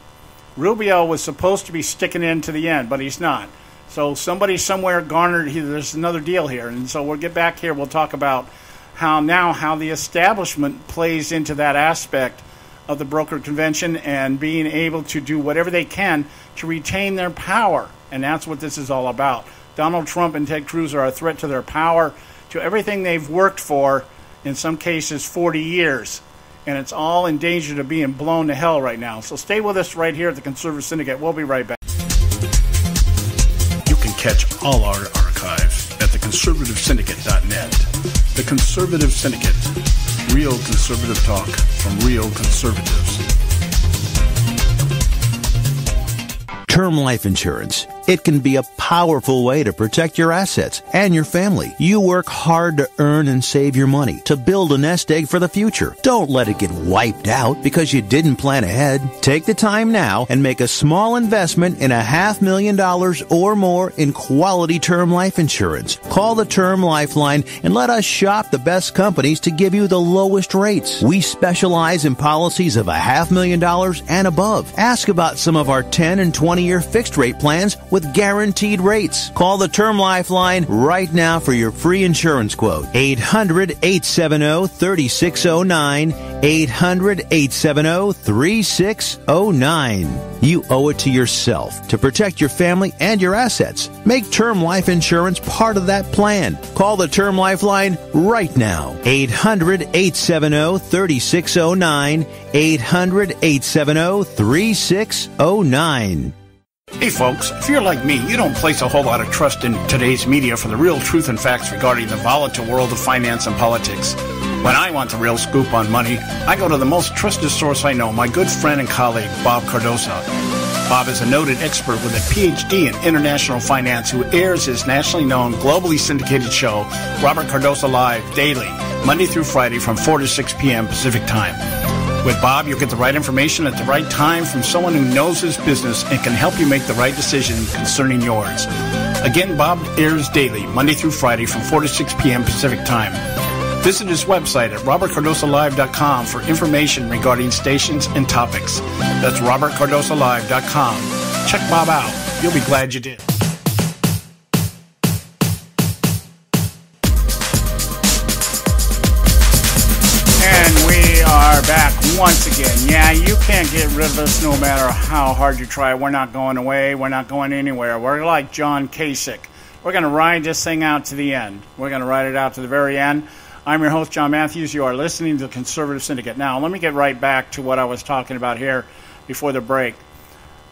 Rubio was supposed to be sticking in to the end, but he's not. So somebody somewhere garnered, there's another deal here. And so we'll get back here. We'll talk about how the establishment plays into that aspect of the broker convention and being able to do whatever they can to retain their power. And that's what this is all about. Donald Trump and Ted Cruz are a threat to their power, to everything they've worked for, in some cases 40 years. And it's all in danger of being blown to hell right now. So stay with us right here at the Conservative Syndicate. We'll be right back. You can catch all our archives at theconservativesyndicate.net. The Conservative Syndicate. Real conservative talk from real conservatives. Term life insurance. It can be a powerful way to protect your assets and your family. You work hard to earn and save your money to build a nest egg for the future. Don't let it get wiped out because you didn't plan ahead. Take the time now and make a small investment in $500,000 or more in quality term life insurance. Call the Term Lifeline and let us shop the best companies to give you the lowest rates. We specialize in policies of $500,000 and above. Ask about some of our 10 and 20-year fixed rate plans with guaranteed rates. Call the Term Lifeline right now for your free insurance quote. 800-870-3609. 800-870-3609. You owe it to yourself to protect your family and your assets. Make term life insurance part of that plan. Call the Term Lifeline right now. 800-870-3609. 800-870-3609. Hey folks, if you're like me, you don't place a whole lot of trust in today's media for the real truth and facts regarding the volatile world of finance and politics. When I want the real scoop on money, I go to the most trusted source I know, my good friend and colleague, Bob Cardoso. Bob is a noted expert with a PhD in international finance who airs his nationally known, globally syndicated show, Robert Cardoso Live, daily, Monday through Friday from 4 to 6 p.m. Pacific Time. With Bob, you'll get the right information at the right time from someone who knows his business and can help you make the right decision concerning yours. Again, Bob airs daily, Monday through Friday from 4 to 6 p.m. Pacific Time. Visit his website at robertcardosolive.com for information regarding stations and topics. That's robertcardosolive.com. Check Bob out. You'll be glad you did. And we are back once again. Yeah, you can't get rid of us no matter how hard you try. We're not going away. We're not going anywhere. We're like John Kasich. We're going to ride this thing out to the end. We're going to ride it out to the very end. I'm your host, John Matthews. You are listening to the Conservative Syndicate. Now, let me get right back to what I was talking about here before the break.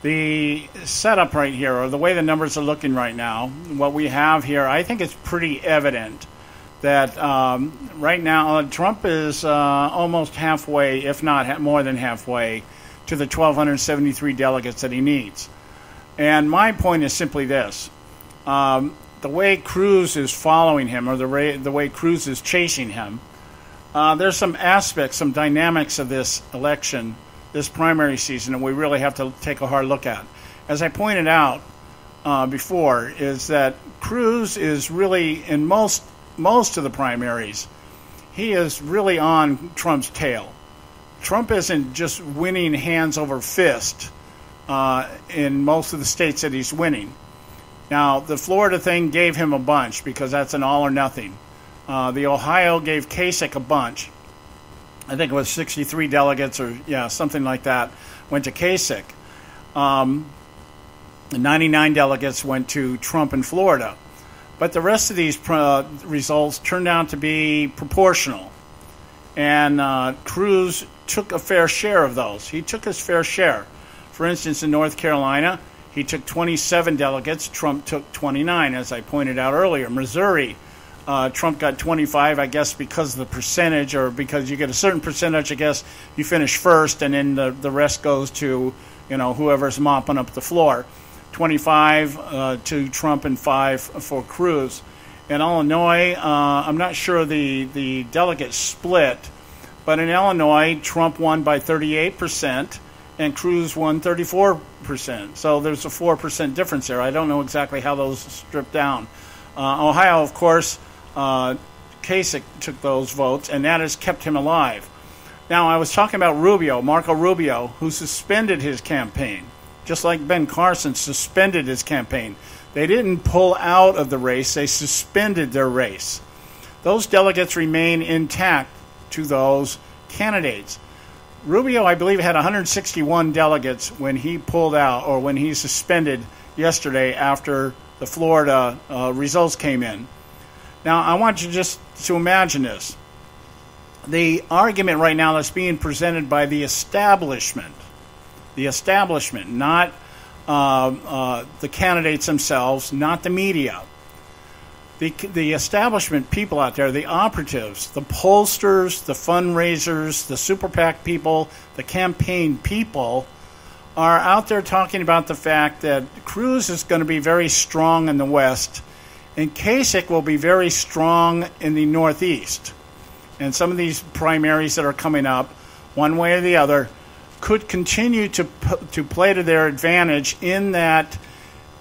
The setup right here, or the way the numbers are looking right now, what we have here, I think it's pretty evident that right now Trump is almost halfway, if not more than halfway, to the 1,273 delegates that he needs. And my point is simply this. The way Cruz is following him, or the way Cruz is chasing him, there's some aspects, some dynamics of this election, this primary season, that we really have to take a hard look at. As I pointed out before, is that Cruz is really, in most of the primaries, he is really on Trump's tail. Trump isn't just winning hands over fist in most of the states that he's winning. Now, the Florida thing gave him a bunch because that's an all or nothing. The Ohio gave Kasich a bunch. I think it was 63 delegates or, something like that went to Kasich. 99 delegates went to Trump in Florida. But the rest of these results turned out to be proportional. And Cruz took a fair share of those. He took his fair share. For instance, in North Carolina, He took 27 delegates. Trump took 29, as I pointed out earlier. Missouri, Trump got 25, I guess, because of the percentage, or because you get a certain percentage, I guess, you finish first, and then the rest goes to, whoever's mopping up the floor. 25 to Trump and 5 for Cruz. In Illinois, I'm not sure the delegate split, but in Illinois, Trump won by 38%, and Cruz won 34%. So there's a 4% difference there. I don't know exactly how those stripped down. Ohio, of course, Kasich took those votes, and that has kept him alive. Now, I was talking about Marco Rubio, who suspended his campaign, just like Ben Carson suspended his campaign. They didn't pull out of the race. They suspended their race. Those delegates remain intact to those candidates. Rubio, I believe, had 161 delegates when he pulled out, or when he suspended yesterday after the Florida results came in. Now, I want you just to imagine this. The argument right now that's being presented by the establishment, not the candidates themselves, not the media. The establishment people out there, the operatives, the pollsters, the fundraisers, the super PAC people, the campaign people are out there talking about the fact that Cruz is going to be very strong in the West, and Kasich will be very strong in the Northeast. And some of these primaries that are coming up, one way or the other, could continue to play to their advantage, in that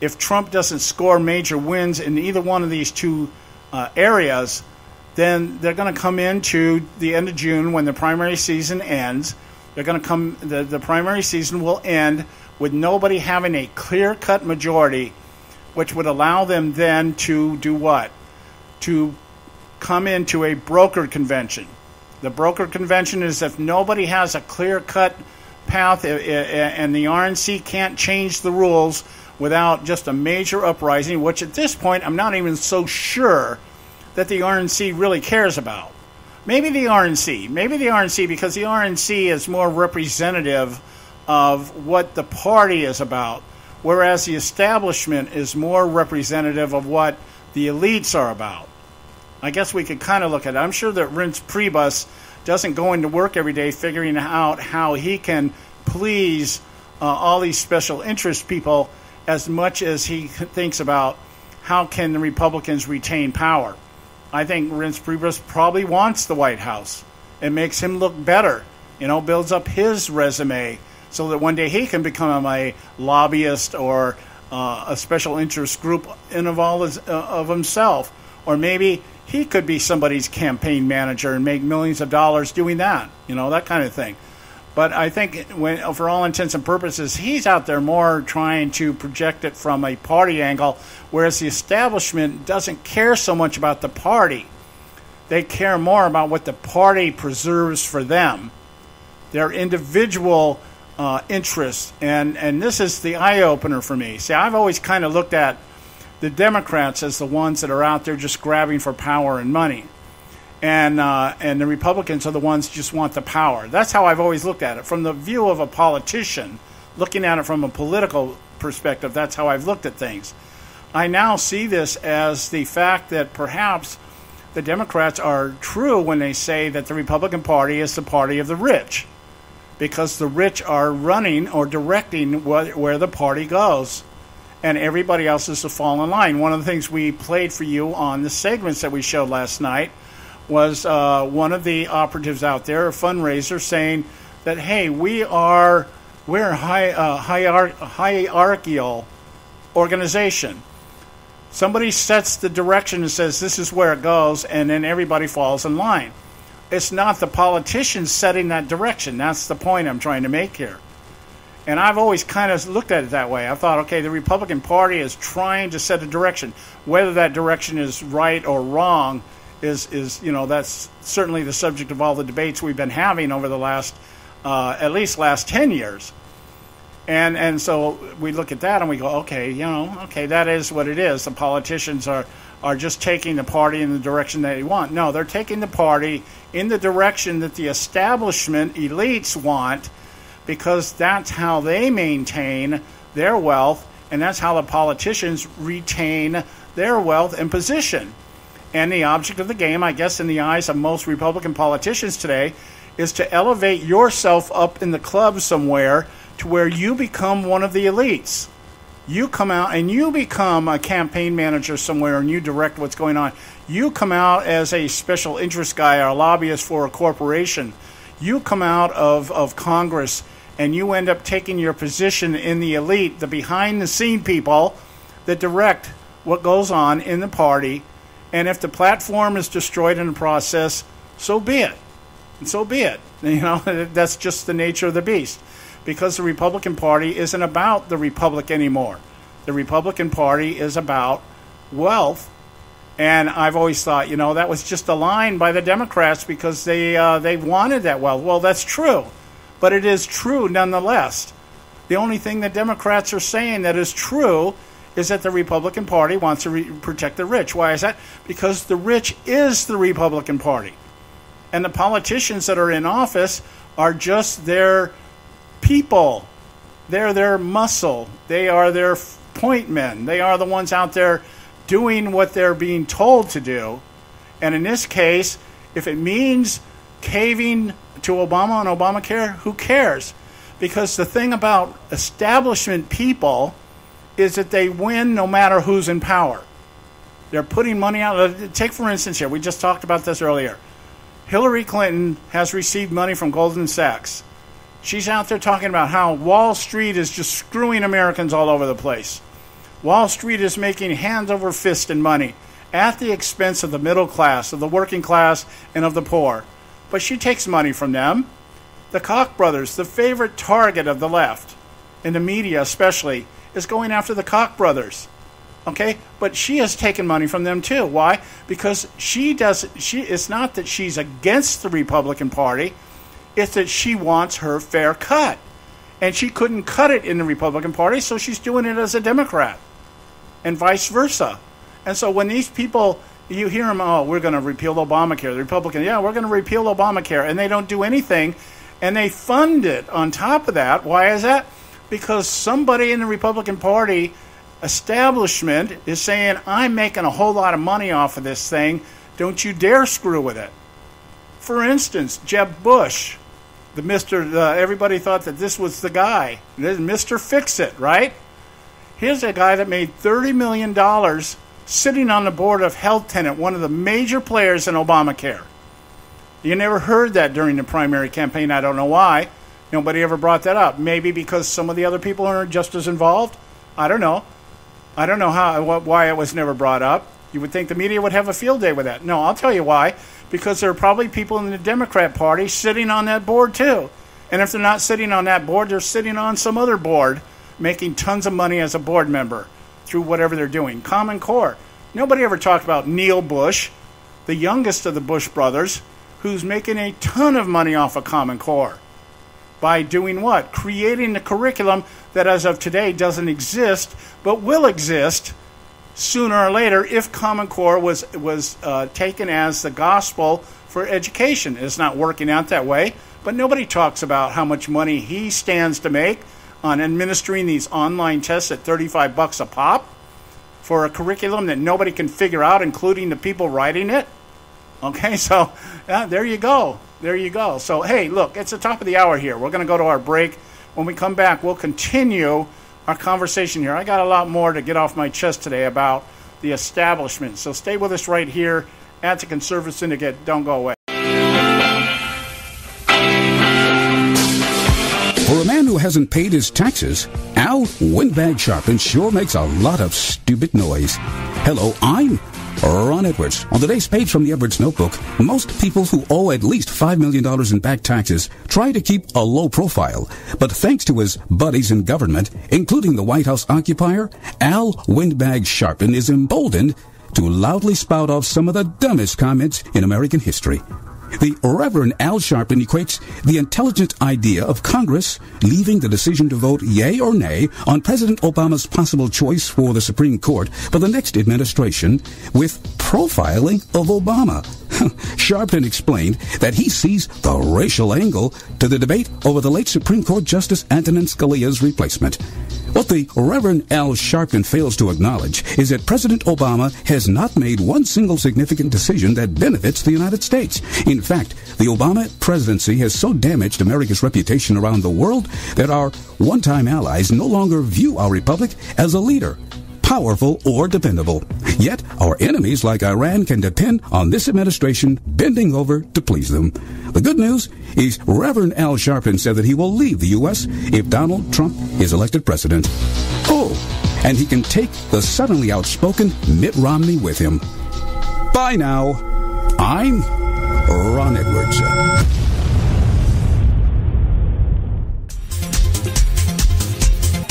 if Trump doesn't score major wins in either one of these two areas, then they're going to come into the end of June when the primary season ends. They're going to come. The primary season will end with nobody having a clear-cut majority, which would allow them then to do what? To come into a brokered convention. The brokered convention is if nobody has a clear-cut path, and the RNC can't change the rules without just a major uprising, which at this point I'm not even so sure that the RNC really cares about. Maybe the RNC, because the RNC is more representative of what the party is about, whereas the establishment is more representative of what the elites are about. I guess we could kind of look at it. I'm sure that Reince Priebus doesn't go into work every day figuring out how he can please all these special interest people as much as he thinks about how can the Republicans retain power. I think Reince Priebus probably wants the White House. It makes him look better, builds up his resume so that one day he can become a lobbyist or a special interest group in of himself. Or maybe he could be somebody's campaign manager and make millions of dollars doing that, that kind of thing. But I think for all intents and purposes, he's out there more trying to project it from a party angle, whereas the establishment doesn't care so much about the party. They care more about what the party preserves for them, their individual interests. And this is the eye-opener for me. See, I've always kind of looked at the Democrats as the ones that are out there just grabbing for power and money. And the Republicans are the ones who just want the power. That's how I've always looked at it. From the view of a politician, looking at it from a political perspective, that's how I've looked at things. I now see this as the fact that perhaps the Democrats are true when they say that the Republican Party is the party of the rich, because the rich are running or directing where the party goes, and everybody else is to fall in line. One of the things we played for you on the segments that we showed last night was one of the operatives out there, a fundraiser, saying that, hey, we're a hierarchical organization. Somebody sets the direction and says this is where it goes, and then everybody falls in line. It's not the politicians setting that direction. That's the point I'm trying to make here. And I've always kind of looked at it that way. I thought, okay, the Republican Party is trying to set a direction. Whether that direction is right or wrong is that's certainly the subject of all the debates we've been having over the last, at least last 10 years. And so we look at that and we go, okay, that is what it is. The politicians are just taking the party in the direction they want. No, they're taking the party in the direction that the establishment elites want, because that's how they maintain their wealth And that's how the politicians retain their wealth and position. And the object of the game, I guess, in the eyes of most Republican politicians today, is to elevate yourself up in the club somewhere to where you become one of the elites. You come out and you become a campaign manager somewhere and you direct what's going on. You come out as a special interest guy or a lobbyist for a corporation. You come out of Congress and you end up taking your position in the elite, the behind-the-scene people that direct what goes on in the party. And if the platform is destroyed in the process, so be it. And so be it. You know, that's just the nature of the beast. Because the Republican Party isn't about the Republic anymore. The Republican Party is about wealth. And I've always thought, you know, that was just a line by the Democrats because they wanted that wealth. Well, that's true. But it is true nonetheless. The only thing that Democrats are saying that is true is that the Republican Party wants to protect the rich. Why is that? Because the rich is the Republican Party. And the politicians that are in office are just their people. They're their muscle. They are their point men. They are the ones out there doing what they're being told to do. And in this case, if it means caving to Obama and Obamacare, who cares? Because the thing about establishment people is that they win no matter who's in power. They're putting money out. Take, for instance, here, we just talked about this earlier. Hillary Clinton has received money from Goldman Sachs. She's out there talking about how Wall Street is just screwing Americans all over the place. Wall Street is making hand over fist in money at the expense of the middle class, of the working class, and of the poor. But she takes money from them. The Koch brothers, the favorite target of the left, in the media especially, is going after the Koch brothers. Okay? But she has taken money from them too. Why? Because it's not that she's against the Republican Party, it's that she wants her fair cut. And she couldn't cut it in the Republican Party, so she's doing it as a Democrat. And vice versa. And so when these people, you hear them, oh, we're going to repeal Obamacare. The Republican, yeah, we're going to repeal Obamacare. And they don't do anything. And they fund it on top of that. Why is that? Because somebody in the Republican Party establishment is saying, I'm making a whole lot of money off of this thing. Don't you dare screw with it. For instance, Jeb Bush, the everybody thought that this was the guy. This is Mr. Fix-It, right? Here's a guy that made $30 million sitting on the board of Health Tenant, one of the major players in Obamacare. You never heard that during the primary campaign. I don't know why. Nobody ever brought that up. Maybe because some of the other people are just as involved. I don't know. I don't know why it was never brought up. You would think the media would have a field day with that. No, I'll tell you why. Because there are probably people in the Democrat Party sitting on that board too. And if they're not sitting on that board, they're sitting on some other board making tons of money as a board member through whatever they're doing. Common Core. Nobody ever talked about Neil Bush, the youngest of the Bush brothers, who's making a ton of money off of Common Core. By doing what? Creating the curriculum that as of today doesn't exist, but will exist sooner or later if Common Core was taken as the gospel for education. It's not working out that way, but nobody talks about how much money he stands to make on administering these online tests at $35 a pop for a curriculum that nobody can figure out, including the people writing it. Okay, so there you go. There you go. So, hey, look, it's the top of the hour here. We're going to go to our break. When we come back, we'll continue our conversation here. I got a lot more to get off my chest today about the establishment. So stay with us right here at the Conservative Syndicate. Don't go away. For a man who hasn't paid his taxes, Al Windbag Sharpton sure makes a lot of stupid noise. Hello, I'm Ron Edwards. On today's page from the Edwards Notebook, most people who owe at least $5 million in back taxes try to keep a low profile. But thanks to his buddies in government, including the White House occupier, Al Windbag Sharpton is emboldened to loudly spout off some of the dumbest comments in American history. The Reverend Al Sharpton equates the intelligent idea of Congress leaving the decision to vote yea or nay on President Obama's possible choice for the Supreme Court for the next administration with profiling of Obama. Sharpton explained that he sees the racial angle to the debate over the late Supreme Court Justice Antonin Scalia's replacement. What the Reverend Al Sharpton fails to acknowledge is that President Obama has not made one single significant decision that benefits the United States. In fact, the Obama presidency has so damaged America's reputation around the world that our one-time allies no longer view our republic as a leader, powerful or dependable. Yet, our enemies like Iran can depend on this administration bending over to please them. The good news is Reverend Al Sharpton said that he will leave the U.S. if Donald Trump is elected president. Oh, and he can take the suddenly outspoken Mitt Romney with him. Bye now. I'm Ron Edwards.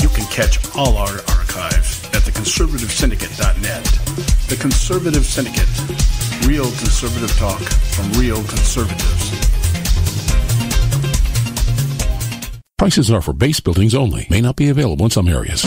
You can catch all our archives at theconservativesyndicate.net. The Conservative Syndicate. Real conservative talk from real conservatives. Prices are for base buildings only. May not be available in some areas.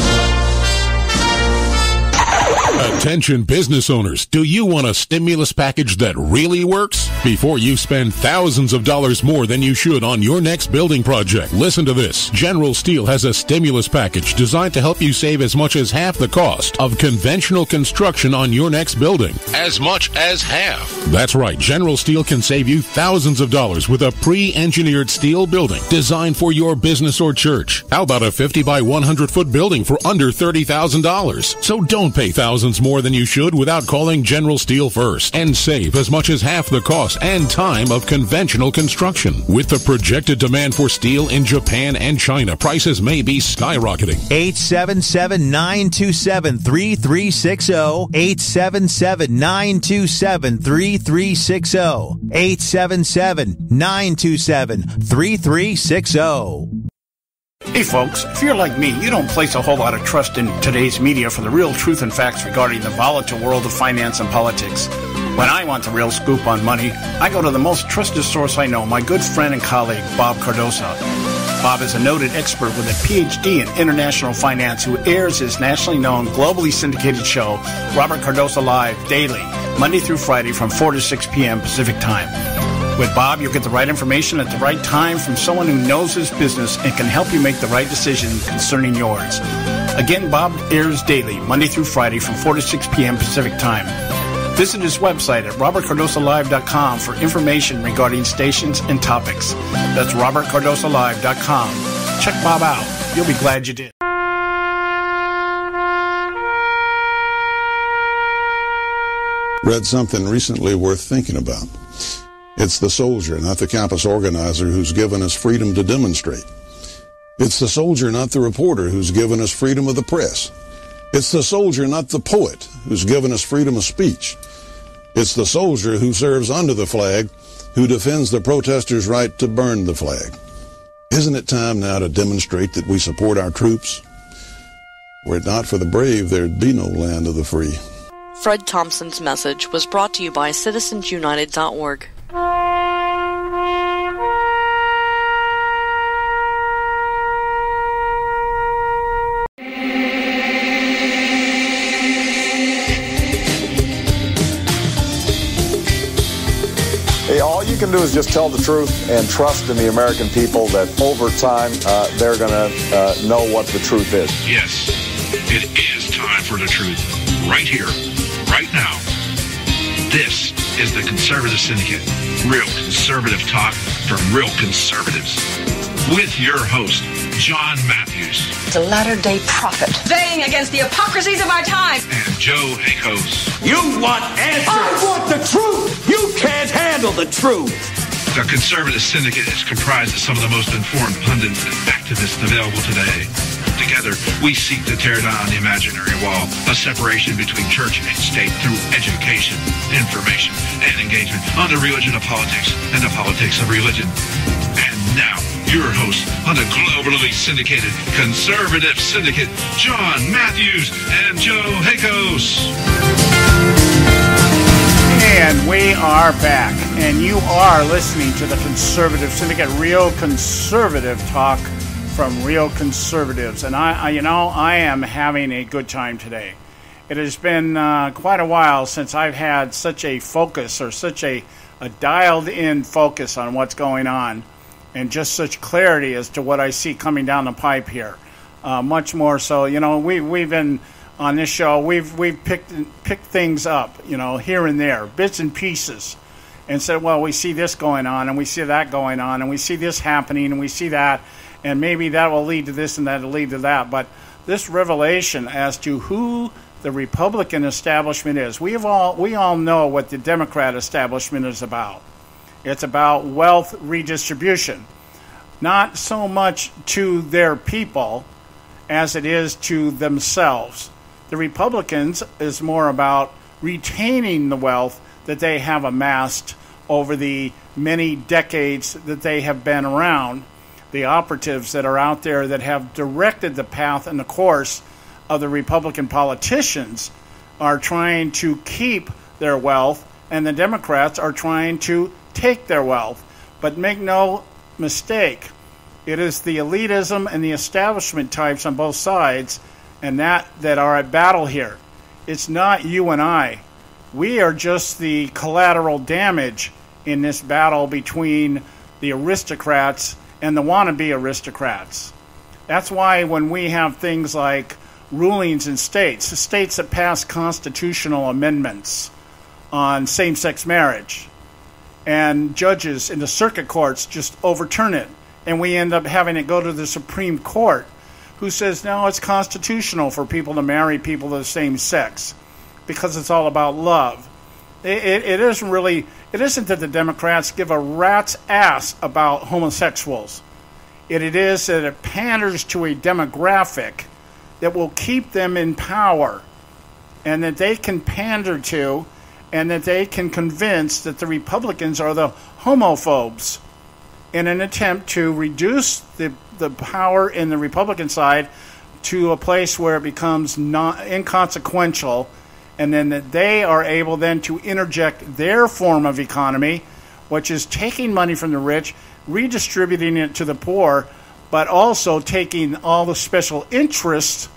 Attention business owners, do you want a stimulus package that really works? Before you spend thousands of dollars more than you should on your next building project, listen to this. General Steel has a stimulus package designed to help you save as much as half the cost of conventional construction on your next building. As much as half. That's right, General Steel can save you thousands of dollars with a pre-engineered steel building designed for your business or church. How about a 50 by 100 foot building for under $30,000? So don't pay thousands more than you should without calling General Steel first and save as much as half the cost and time of conventional construction. With the projected demand for steel in Japan and China, prices may be skyrocketing. 877-927-3360. 877-927-3360. 877-927-3360. Hey folks, if you're like me, you don't place a whole lot of trust in today's media for the real truth and facts regarding the volatile world of finance and politics. When I want the real scoop on money, I go to the most trusted source I know, my good friend and colleague, Bob Cardosa. Bob is a noted expert with a PhD in international finance who airs his nationally known, globally syndicated show, Robert Cardosa Live, daily, Monday through Friday from 4 to 6 p.m. Pacific Time. With Bob, you'll get the right information at the right time from someone who knows his business and can help you make the right decision concerning yours. Again, Bob airs daily, Monday through Friday from 4 to 6 p.m. Pacific Time. Visit his website at robertcardosalive.com for information regarding stations and topics. That's robertcardosalive.com. Check Bob out. You'll be glad you did. Read something recently worth thinking about. It's the soldier, not the campus organizer, who's given us freedom to demonstrate. It's the soldier, not the reporter, who's given us freedom of the press. It's the soldier, not the poet, who's given us freedom of speech. It's the soldier who serves under the flag, who defends the protesters' right to burn the flag. Isn't it time now to demonstrate that we support our troops? Were it not for the brave, there'd be no land of the free. Fred Thompson's message was brought to you by citizensunited.org. Hey, all you can do is just tell the truth and trust in the American people that over time they're going to know what the truth is. Yes, it is time for the truth. Right here, right now. This is the Conservative Syndicate. Real conservative talk from real conservatives. With your host, John Matthews. The latter-day prophet. Vying against the hypocrisies of our time. And Joe Hakos. You want answers! I want the truth! You can't handle the truth! The Conservative Syndicate is comprised of some of the most informed pundits and activists available today. Together, we seek to tear down the imaginary wall, a separation between church and state through education, information, and engagement on the religion of politics and the politics of religion. And now, your host on the globally syndicated Conservative Syndicate, John Matthews and Joe Hakos. And we are back, and you are listening to the Conservative Syndicate, real conservative talk from real conservatives. And I am having a good time today. It has been quite a while since I've had such a focus or such a dialed-in focus on what's going on and just such clarity as to what I see coming down the pipe here. much more so. We've been on this show. We've picked things up, here and there, bits and pieces, and said, well, we see this going on, and we see that going on, and we see this happening, and we see that, and maybe that will lead to this, and that will lead to that. But this revelation as to who the Republican establishment is, we all know what the Democrat establishment is about. It's about wealth redistribution, not so much to their people as it is to themselves. The Republicans is more about retaining the wealth that they have amassed over the many decades that they have been around. The operatives that are out there that have directed the path and the course of the Republican politicians are trying to keep their wealth, and the Democrats are trying to take their wealth. But make no mistake, it is the elitism and the establishment types on both sides and that are at battle here. It's not you and I. We are just the collateral damage in this battle between the aristocrats and the wannabe aristocrats. That's why when we have things like rulings in states that pass constitutional amendments on same-sex marriage, and judges in the circuit courts just overturn it, and we end up having it go to the Supreme Court, who says, no, it's constitutional for people to marry people of the same sex because it's all about love. It isn't that the Democrats give a rat's ass about homosexuals. It is that it panders to a demographic that will keep them in power, and that they can pander to, and that they can convince that the Republicans are the homophobes in an attempt to reduce the power in the Republican side to a place where it becomes inconsequential, and then that they are able then to interject their form of economy, which is taking money from the rich, redistributing it to the poor, but also taking all the special interests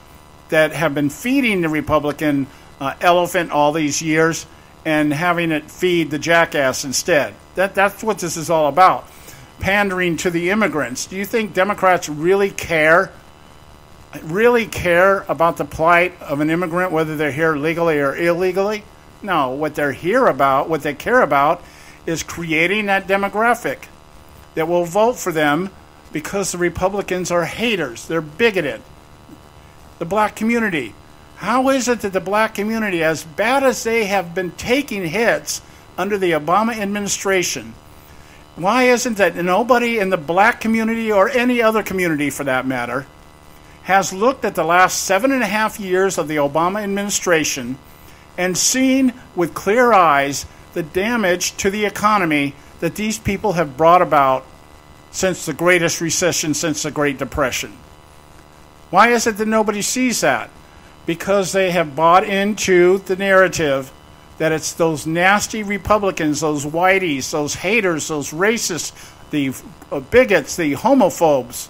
that have been feeding the Republican elephant all these years and having it feed the jackass instead. That's what this is all about. Pandering to the immigrants. Do you think Democrats really care about the plight of an immigrant, whether they're here legally or illegally? No, what they care about is creating that demographic that will vote for them because the Republicans are haters. They're bigoted. The black community. How is it that the black community, as bad as they have been taking hits under the Obama administration, why isn't that nobody in the black community or any other community for that matter has looked at the last 7.5 years of the Obama administration and seen with clear eyes the damage to the economy that these people have brought about since the greatest recession, since the Great Depression? Why is it that nobody sees that? Because they have bought into the narrative that it's those nasty Republicans, those whiteys, those haters, those racists, the bigots, the homophobes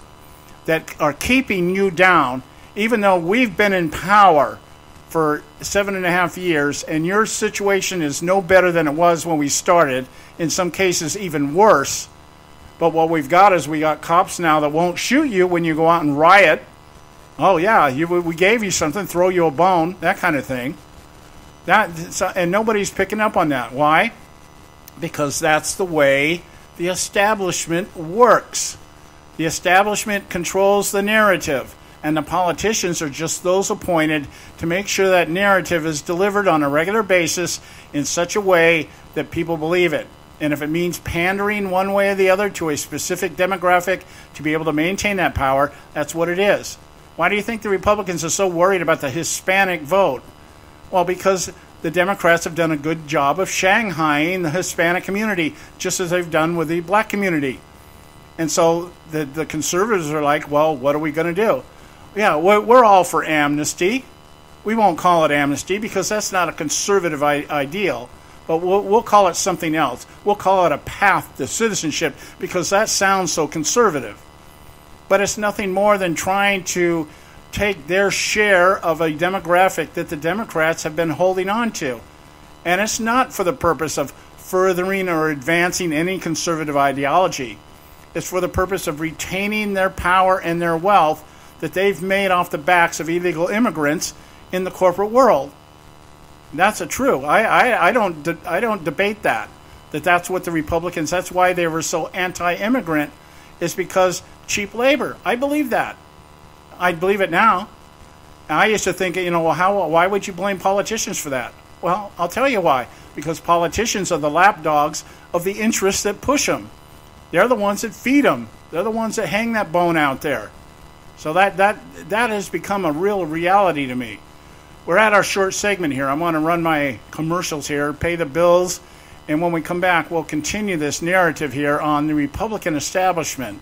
that are keeping you down, even though we've been in power for 7.5 years, and your situation is no better than it was when we started, in some cases even worse. But what we've got is we got cops now that won't shoot you when you go out and riot. Oh, yeah, we gave you something, throw you a bone, that kind of thing. And nobody's picking up on that. Why? Because that's the way the establishment works. The establishment controls the narrative, and the politicians are just those appointed to make sure that narrative is delivered on a regular basis in such a way that people believe it. And if it means pandering one way or the other to a specific demographic to be able to maintain that power, that's what it is. Why do you think the Republicans are so worried about the Hispanic vote? Well, because the Democrats have done a good job of shanghaiing the Hispanic community, just as they've done with the black community. And so the conservatives are like, well, what are we going to do? Yeah, we're all for amnesty. We won't call it amnesty because that's not a conservative ideal. But we'll call it something else. We'll call it a path to citizenship because that sounds so conservative. But it's nothing more than trying to take their share of a demographic that the Democrats have been holding on to. And it's not for the purpose of furthering or advancing any conservative ideology. It's for the purpose of retaining their power and their wealth that they've made off the backs of illegal immigrants in the corporate world. That's true. I don't debate that that's what the Republicans, that's why they were so anti-immigrant, is because cheap labor. I believe that. I believe it now. I used to think, why would you blame politicians for that? Well, I'll tell you why. Because politicians are the lapdogs of the interests that push them. They're the ones that feed them. They're the ones that hang that bone out there. So that has become a real reality to me. We're at our short segment here. I'm going to run my commercials here, pay the bills, and when we come back, we'll continue this narrative here on the Republican establishment.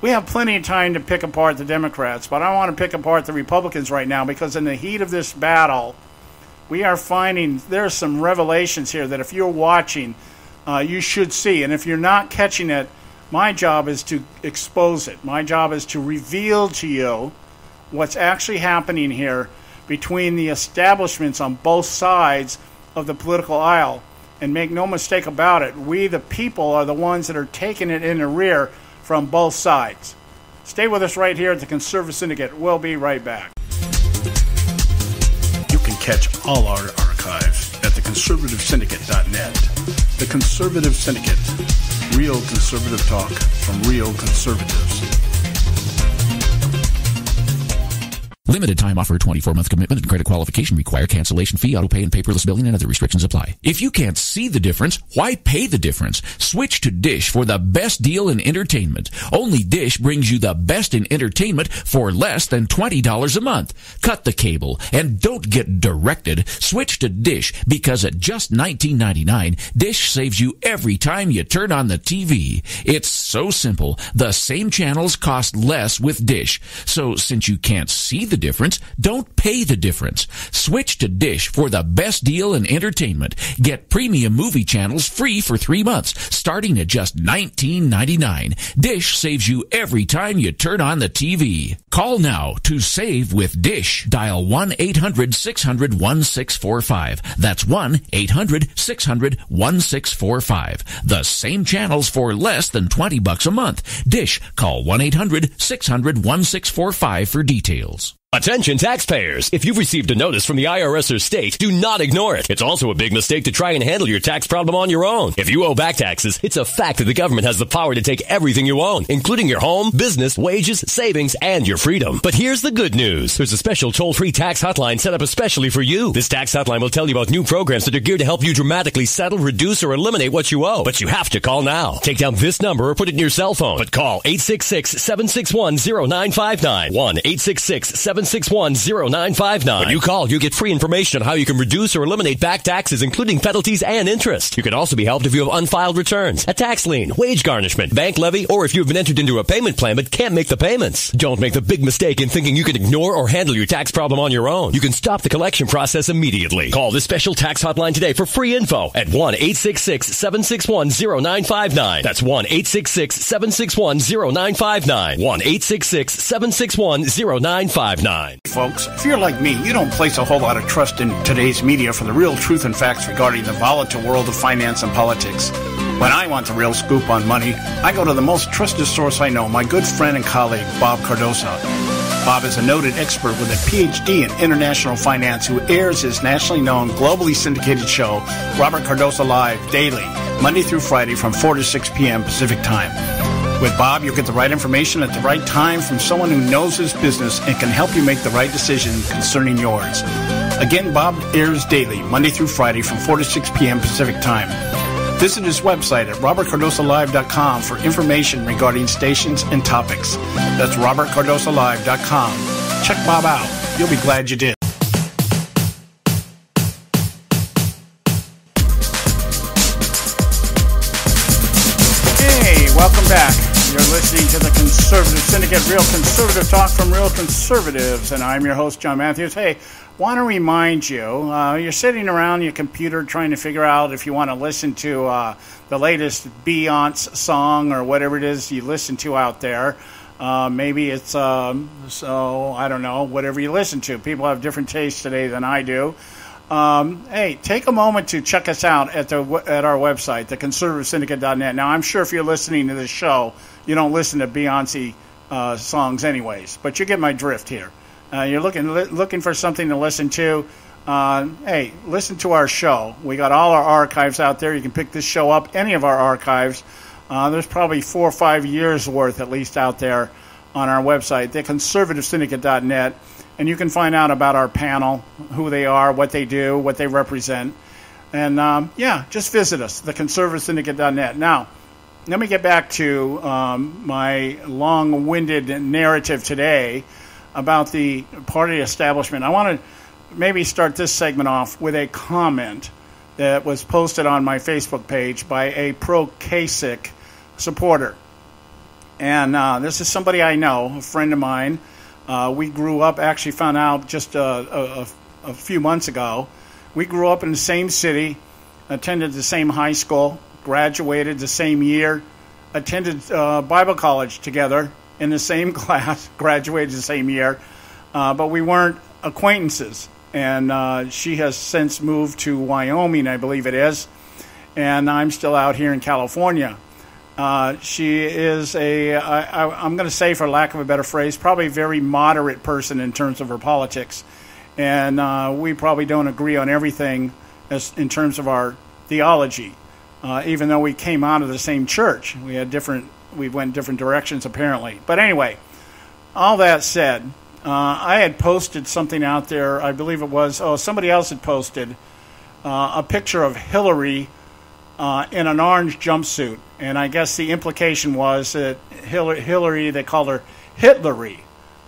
We have plenty of time to pick apart the Democrats, but I want to pick apart the Republicans right now because in the heat of this battle, we are finding there's some revelations here that if you're watching, you should see. And if you're not catching it, my job is to expose it. My job is to reveal to you what's actually happening here between the establishments on both sides of the political aisle. And make no mistake about it, we the people are the ones that are taking it in the rear from both sides. Stay with us right here at the Conservative Syndicate. We'll be right back. You can catch all our archives at theconservativesyndicate.net. The Conservative Syndicate. Real conservative talk from real conservatives. Limited time offer, 24-month commitment and credit qualification require cancellation fee, auto pay, and paperless billing and other restrictions apply. If you can't see the difference, why pay the difference? Switch to Dish for the best deal in entertainment. Only Dish brings you the best in entertainment for less than $20 a month. Cut the cable and don't get directed. Switch to Dish because at just $19.99, Dish saves you every time you turn on the TV. It's so simple. The same channels cost less with Dish. So since you can't see the difference, don't pay the difference. Switch to Dish for the best deal in entertainment. Get premium movie channels free for 3 months, starting at just $19.99. Dish saves you every time you turn on the TV. Call now to save with Dish. Dial 1-800-600-1645. That's 1-800-600-1645. The same channels for less than $20 a month. Dish. Call 1-800-600-1645 for details. Attention taxpayers! If you've received a notice from the IRS or state, do not ignore it. It's also a big mistake to try and handle your tax problem on your own. If you owe back taxes, it's a fact that the government has the power to take everything you own, including your home, business, wages, savings, and your freedom. But here's the good news. There's a special toll-free tax hotline set up especially for you. This tax hotline will tell you about new programs that are geared to help you dramatically settle, reduce, or eliminate what you owe. But you have to call now. Take down this number or put it in your cell phone. But call 866-761-0959. 1-866-761-0959. When you call, you get free information on how you can reduce or eliminate back taxes, including penalties and interest. You can also be helped if you have unfiled returns, a tax lien, wage garnishment, bank levy, or if you've been entered into a payment plan but can't make the payments. Don't make the big mistake in thinking you can ignore or handle your tax problem on your own. You can stop the collection process immediately. Call this special tax hotline today for free info at 1-866-761-0959. That's 1-866-761-0959. 1-866-761-0959. Folks, if you're like me, you don't place a whole lot of trust in today's media for the real truth and facts regarding the volatile world of finance and politics. When I want the real scoop on money, I go to the most trusted source I know, my good friend and colleague, Bob Cardoso. Bob is a noted expert with a PhD in international finance who airs his nationally known, globally syndicated show, Robert Cardoso Live, daily, Monday through Friday from 4 to 6 p.m. Pacific Time. With Bob, you'll get the right information at the right time from someone who knows his business and can help you make the right decision concerning yours. Again, Bob airs daily, Monday through Friday from 4 to 6 p.m. Pacific Time. Visit his website at robertcardosolive.com for information regarding stations and topics. That's robertcardosolive.com. Check Bob out. You'll be glad you did. Hey, welcome back. You're listening to the Conservative Syndicate, real conservative talk from real conservatives, and I'm your host, John Matthews. Hey, want to remind you, you're sitting around your computer trying to figure out if you want to listen to the latest Beyonce song or whatever it is you listen to out there. Maybe it's, I don't know, whatever you listen to. People have different tastes today than I do. Hey, take a moment to check us out at our website, theconservativesyndicate.net. Now, I'm sure if you're listening to this show, you don't listen to Beyonce songs anyways. But you get my drift here. You're looking for something to listen to. Hey, listen to our show. We got all our archives out there. You can pick this show up, any of our archives. There's probably 4 or 5 years worth at least out there on our website, theconservativesyndicate.net. And you can find out about our panel, who they are, what they do, what they represent. And, just visit us, theconservativesyndicate.net. Now, let me get back to my long-winded narrative today about the party establishment. I want to maybe start this segment off with a comment that was posted on my Facebook page by a pro-Kasich supporter. And this is somebody I know, a friend of mine. We grew up, actually found out just a few months ago. We grew up in the same city, attended the same high school, graduated the same year, attended Bible college together in the same class, graduated the same year, but we weren't acquaintances. And she has since moved to Wyoming, I believe it is, and I'm still out here in California. She is I'm going to say, for lack of a better phrase, probably a very moderate person in terms of her politics. And we probably don't agree on everything in terms of our theology, even though we came out of the same church. We went different directions, apparently. But anyway, all that said, I had posted something out there. I believe it was, somebody else had posted a picture of Hillary in an orange jumpsuit. And I guess the implication was that Hillary, they called her Hitlery,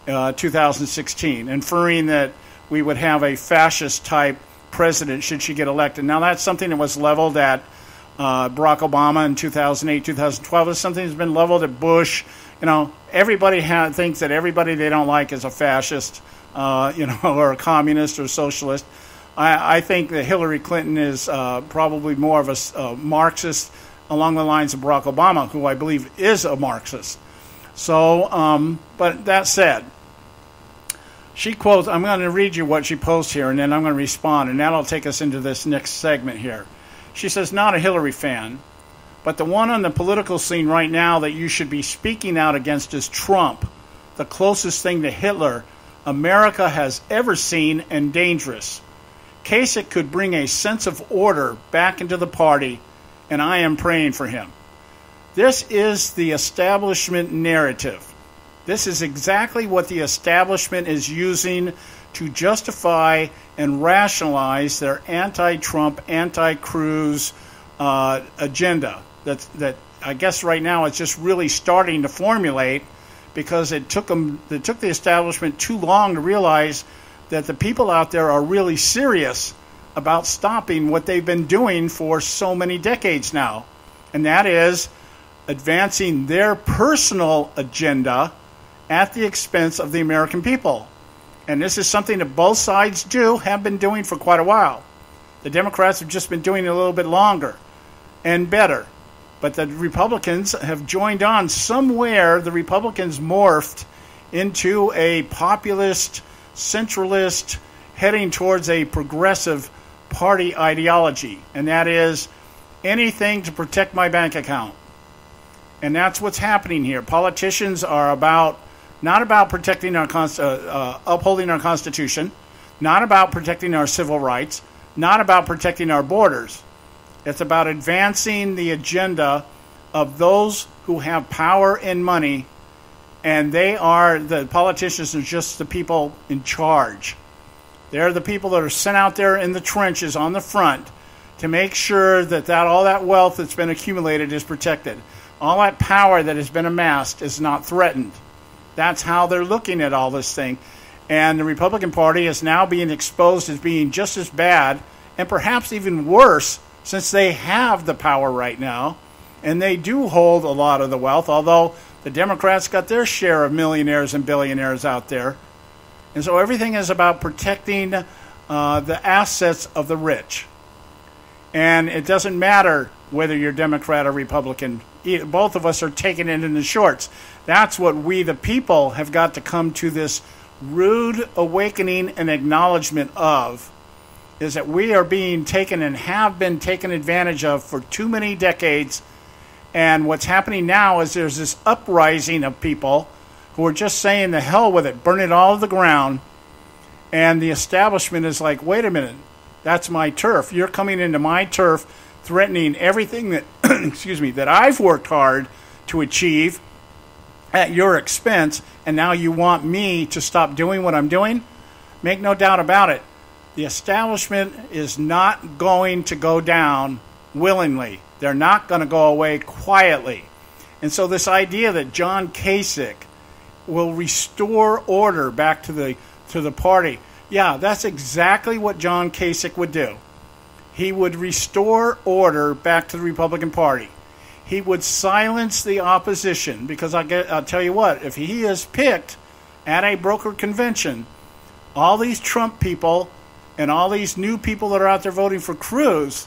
2016, inferring that we would have a fascist-type president should she get elected. Now, that's something that was leveled at Barack Obama in 2008, 2012. It's something that's been leveled at Bush. Everybody thinks that everybody they don't like is a fascist, or a communist or socialist. I think that Hillary Clinton is probably more of a Marxist along the lines of Barack Obama, who I believe is a Marxist. So, but that said, she quotes, I'm going to read you what she posts here, and then I'm going to respond, and that'll take us into this next segment here. She says, not a Hillary fan, but the one on the political scene right now that you should be speaking out against is Trump, the closest thing to Hitler America has ever seen, and dangerous. Kasich could bring a sense of order back into the party, and I am praying for him. This is the establishment narrative. This is exactly what the establishment is using to justify and rationalize their anti-Trump, anti-Cruz agenda. That I guess right now it's just really starting to formulate, because it took the establishment too long to realize that the people out there are really serious about stopping what they've been doing for so many decades now, and that is advancing their personal agenda at the expense of the American people. And this is something that both sides have been doing for quite a while. The Democrats have just been doing it a little bit longer and better. But the Republicans have joined on. Somewhere the Republicans morphed into a populist, centralist, heading towards a progressive party ideology. And that is anything to protect my bank account. And that's what's happening here. Politicians are not about protecting our upholding our Constitution, not about protecting our civil rights, not about protecting our borders. It's about advancing the agenda of those who have power and money, and the politicians are just the people in charge. They're the people that are sent out there in the trenches on the front to make sure that all that wealth that's been accumulated is protected. All that power that has been amassed is not threatened. That's how they're looking at all this thing. And the Republican Party is now being exposed as being just as bad, and perhaps even worse, since they have the power right now, and they do hold a lot of the wealth, although the Democrats got their share of millionaires and billionaires out there. And so everything is about protecting the assets of the rich. And it doesn't matter whether you're Democrat or Republican. Both of us are taking it in the shorts. That's what we, the people, have got to come to this rude awakening and acknowledgement of, is that we are being taken and have been taken advantage of for too many decades. And what's happening now is there's this uprising of people who are just saying the hell with it, burn it all to the ground. And the establishment is like, wait a minute, that's my turf. You're coming into my turf, threatening everything that, that I've worked hard to achieve at your expense, and now you want me to stop doing what I'm doing? Make no doubt about it. The establishment is not going to go down willingly. They're not going to go away quietly. And so this idea that John Kasich will restore order back to the party, yeah, that's exactly what John Kasich would do. He would restore order back to the Republican Party. He would silence the opposition, because I'll tell you what, if he is picked at a broker convention, all these Trump people and all these new people that are out there voting for Cruz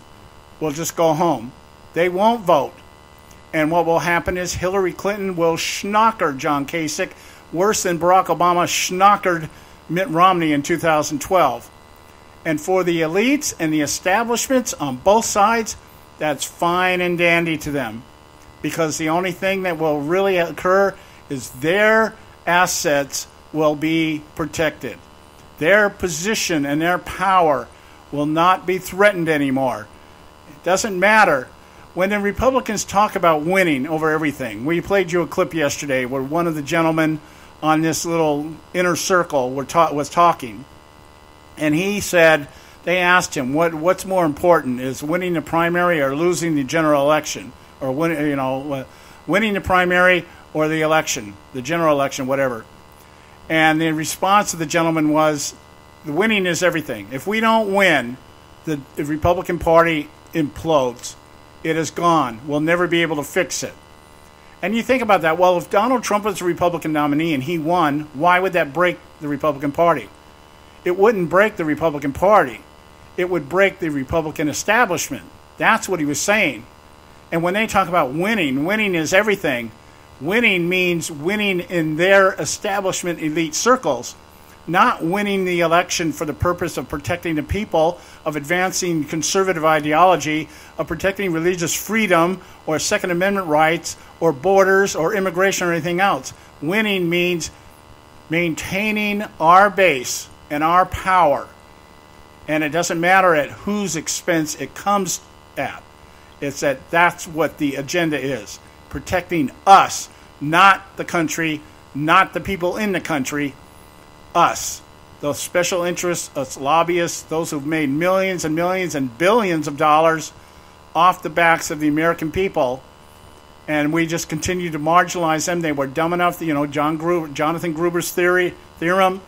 will just go home. They won't vote. And what will happen is Hillary Clinton will schnocker John Kasich worse than Barack Obama schnockered Mitt Romney in 2012. And for the elites and the establishments on both sides, that's fine and dandy to them, because the only thing that will really occur is their assets will be protected. Their position and their power will not be threatened anymore. It doesn't matter. When the Republicans talk about winning over everything, we played you a clip yesterday where one of the gentlemen on this little inner circle was talking, and he said, they asked him, what's more important, is winning the primary or losing the general election, or winning the primary or the election, the general election, whatever. And the response of the gentleman was, the winning is everything. If we don't win, the Republican Party implodes. It is gone. We'll never be able to fix it. And you think about that. Well, if Donald Trump was a Republican nominee and he won, why would that break the Republican Party? It wouldn't break the Republican Party. It would break the Republican establishment. That's what he was saying. And when they talk about winning, winning is everything. Winning means winning in their establishment elite circles, not winning the election for the purpose of protecting the people, of advancing conservative ideology, of protecting religious freedom or Second Amendment rights or borders or immigration or anything else. Winning means maintaining our base and our power. And it doesn't matter at whose expense it comes at. It's that's what the agenda is. Protecting us, not the country, not the people in the country, us. Those special interests, us lobbyists, those who've made millions and millions and billions of dollars off the backs of the American people, and we just continue to marginalize them. They were dumb enough, Jonathan Gruber's theorem,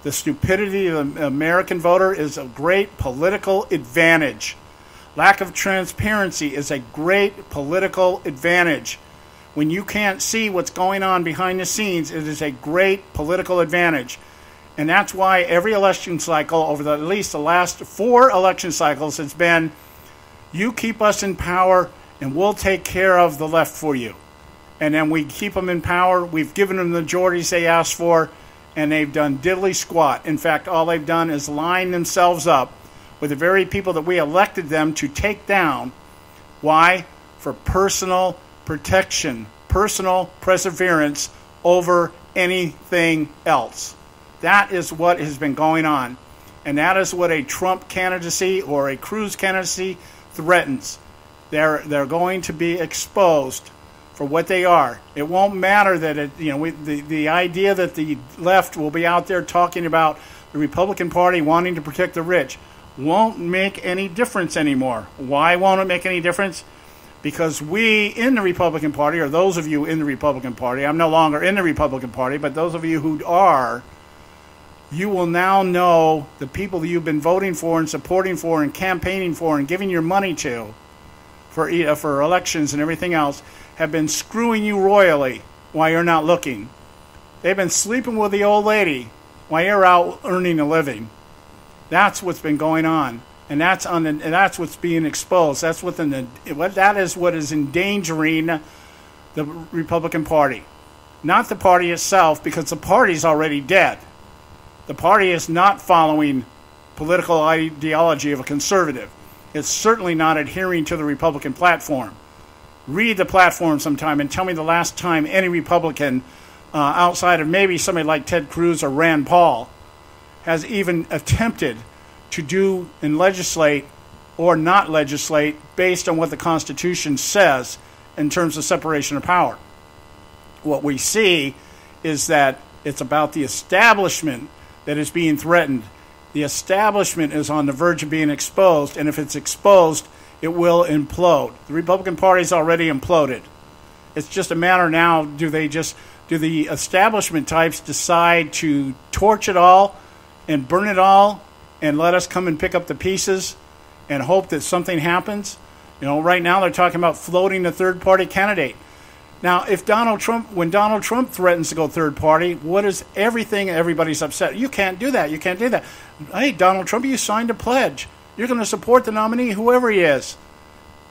the stupidity of the American voter is a great political advantage. Lack of transparency is a great political advantage. When you can't see what's going on behind the scenes, it is a great political advantage. And that's why every election cycle, over at least the last 4 election cycles, has been, you keep us in power and we'll take care of the left for you. And then we keep them in power. We've given them the majorities they asked for, and they've done diddly squat. In fact, all they've done is line themselves up with the very people that we elected them to take down. Why? For personal protection, personal perseverance over anything else. That is what has been going on. And that is what a Trump candidacy or a Cruz candidacy threatens. They're going to be exposed for what they are. It won't matter that the idea that the left will be out there talking about the Republican Party wanting to protect the rich won't make any difference anymore. Why won't it make any difference? Because we in the Republican Party, or those of you in the Republican Party, I'm no longer in the Republican Party, but those of you who are, you will now know the people that you've been voting for and supporting for and campaigning for and giving your money to for elections and everything else have been screwing you royally while you're not looking. They've been sleeping with the old lady while you're out earning a living. That's what's been going on, and that's what's being exposed. That is what is endangering the Republican Party, not the party itself, because the party's already dead. The party is not following political ideology of a conservative. It's certainly not adhering to the Republican platform. Read the platform sometime and tell me the last time any Republican outside of maybe somebody like Ted Cruz or Rand Paul, has even attempted to do and legislate or not legislate based on what the Constitution says in terms of separation of power. What we see is that it's about the establishment that is being threatened. The establishment is on the verge of being exposed, and if it's exposed, it will implode. The Republican Party's already imploded. It's just a matter now, do the establishment types decide to torch it all and burn it all and let us come and pick up the pieces and hope that something happens? Right now they're talking about floating a third-party candidate. Now, when Donald Trump threatens to go third party, what is everybody's upset? You can't do that. You can't do that. Hey, Donald Trump, you signed a pledge. You're going to support the nominee, whoever he is.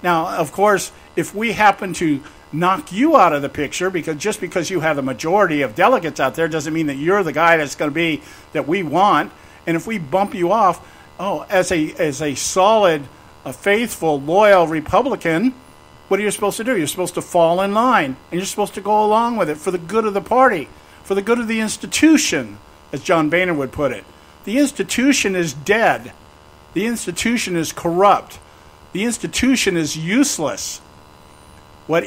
Now, of course, if we happen to knock you out of the picture, just because you have the majority of delegates out there doesn't mean that you're the guy that's going to be that we want. And if we bump you off, as a solid, a faithful, loyal Republican, what are you supposed to do? You're supposed to fall in line, and you're supposed to go along with it for the good of the party, for the good of the institution, as John Boehner would put it. The institution is dead. The institution is corrupt. The institution is useless. What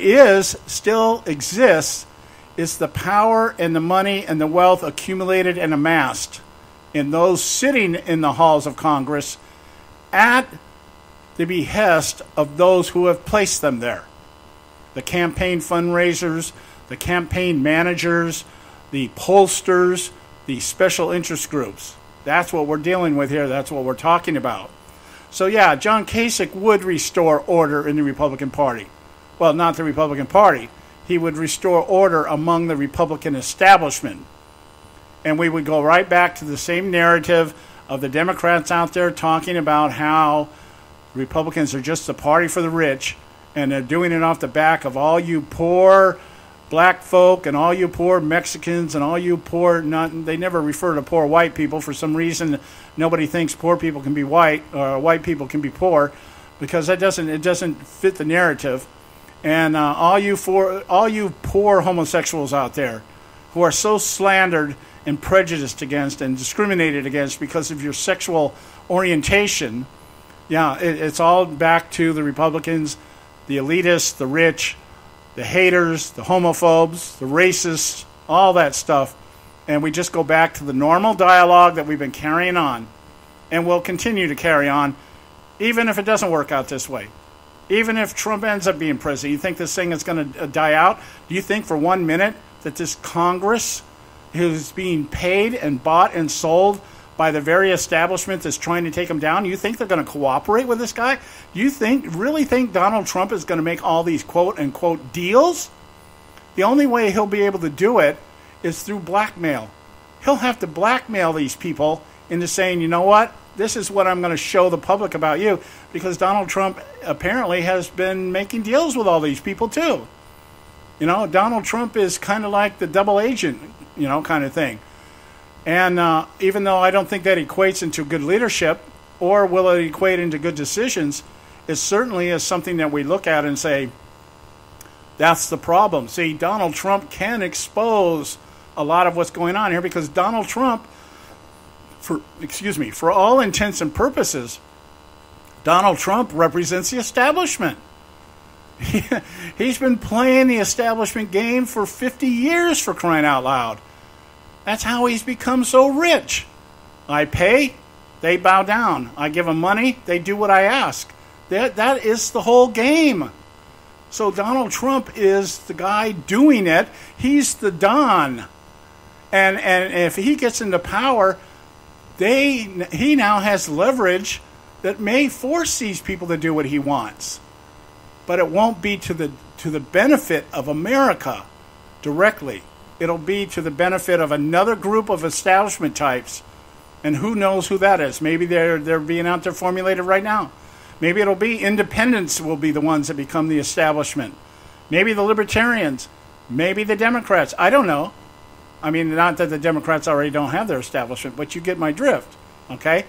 still exists is the power and the money and the wealth accumulated and amassed in those sitting in the halls of Congress at the behest of those who have placed them there. The campaign fundraisers, the campaign managers, the pollsters, the special interest groups. That's what we're dealing with here. That's what we're talking about. So yeah, John Kasich would restore order in the Republican Party. Well, not the Republican Party. He would restore order among the Republican establishment. And we would go right back to the same narrative of the Democrats out there talking about how Republicans are just the party for the rich, and they're doing it off the back of all you poor black folk and all you poor Mexicans and all you poor, they never refer to poor white people. For some reason, nobody thinks poor people can be white or white people can be poor, because it doesn't fit the narrative. And all you poor homosexuals out there who are so slandered and prejudiced against and discriminated against because of your sexual orientation, yeah, it's all back to the Republicans, the elitists, the rich, the haters, the homophobes, the racists, all that stuff. And we just go back to the normal dialogue that we've been carrying on and will continue to carry on, even if it doesn't work out this way. Even if Trump ends up being president, you think this thing is going to die out? Do you think for 1 minute that this Congress, who's being paid and bought and sold by the very establishment that's trying to take him down, you think they're going to cooperate with this guy? Do you really think Donald Trump is going to make all these quote-unquote deals? The only way he'll be able to do it is through blackmail. He'll have to blackmail these people into saying, you know what, this is what I'm going to show the public about you, because Donald Trump apparently has been making deals with all these people too. Donald Trump is kind of like the double agent, kind of thing. And even though I don't think that equates into good leadership, or will it equate into good decisions, it certainly is something that we look at and say, that's the problem. See, Donald Trump can expose a lot of what's going on here, because Donald Trump, for all intents and purposes, Donald Trump represents the establishment. He's been playing the establishment game for 50 years, for crying out loud. That's how he's become so rich. I pay, they bow down. I give them money, they do what I ask. That is the whole game. So Donald Trump is the guy doing it. He's the Don. And if he gets into power, he now has leverage that may force these people to do what he wants. But it won't be to the benefit of America directly. It'll be to the benefit of another group of establishment types. And who knows who that is? Maybe they're being out there formulated right now. Maybe it'll be independents will be the ones that become the establishment. Maybe the libertarians. Maybe the Democrats. I don't know. I mean, not that the Democrats already don't have their establishment, but you get my drift. Okay?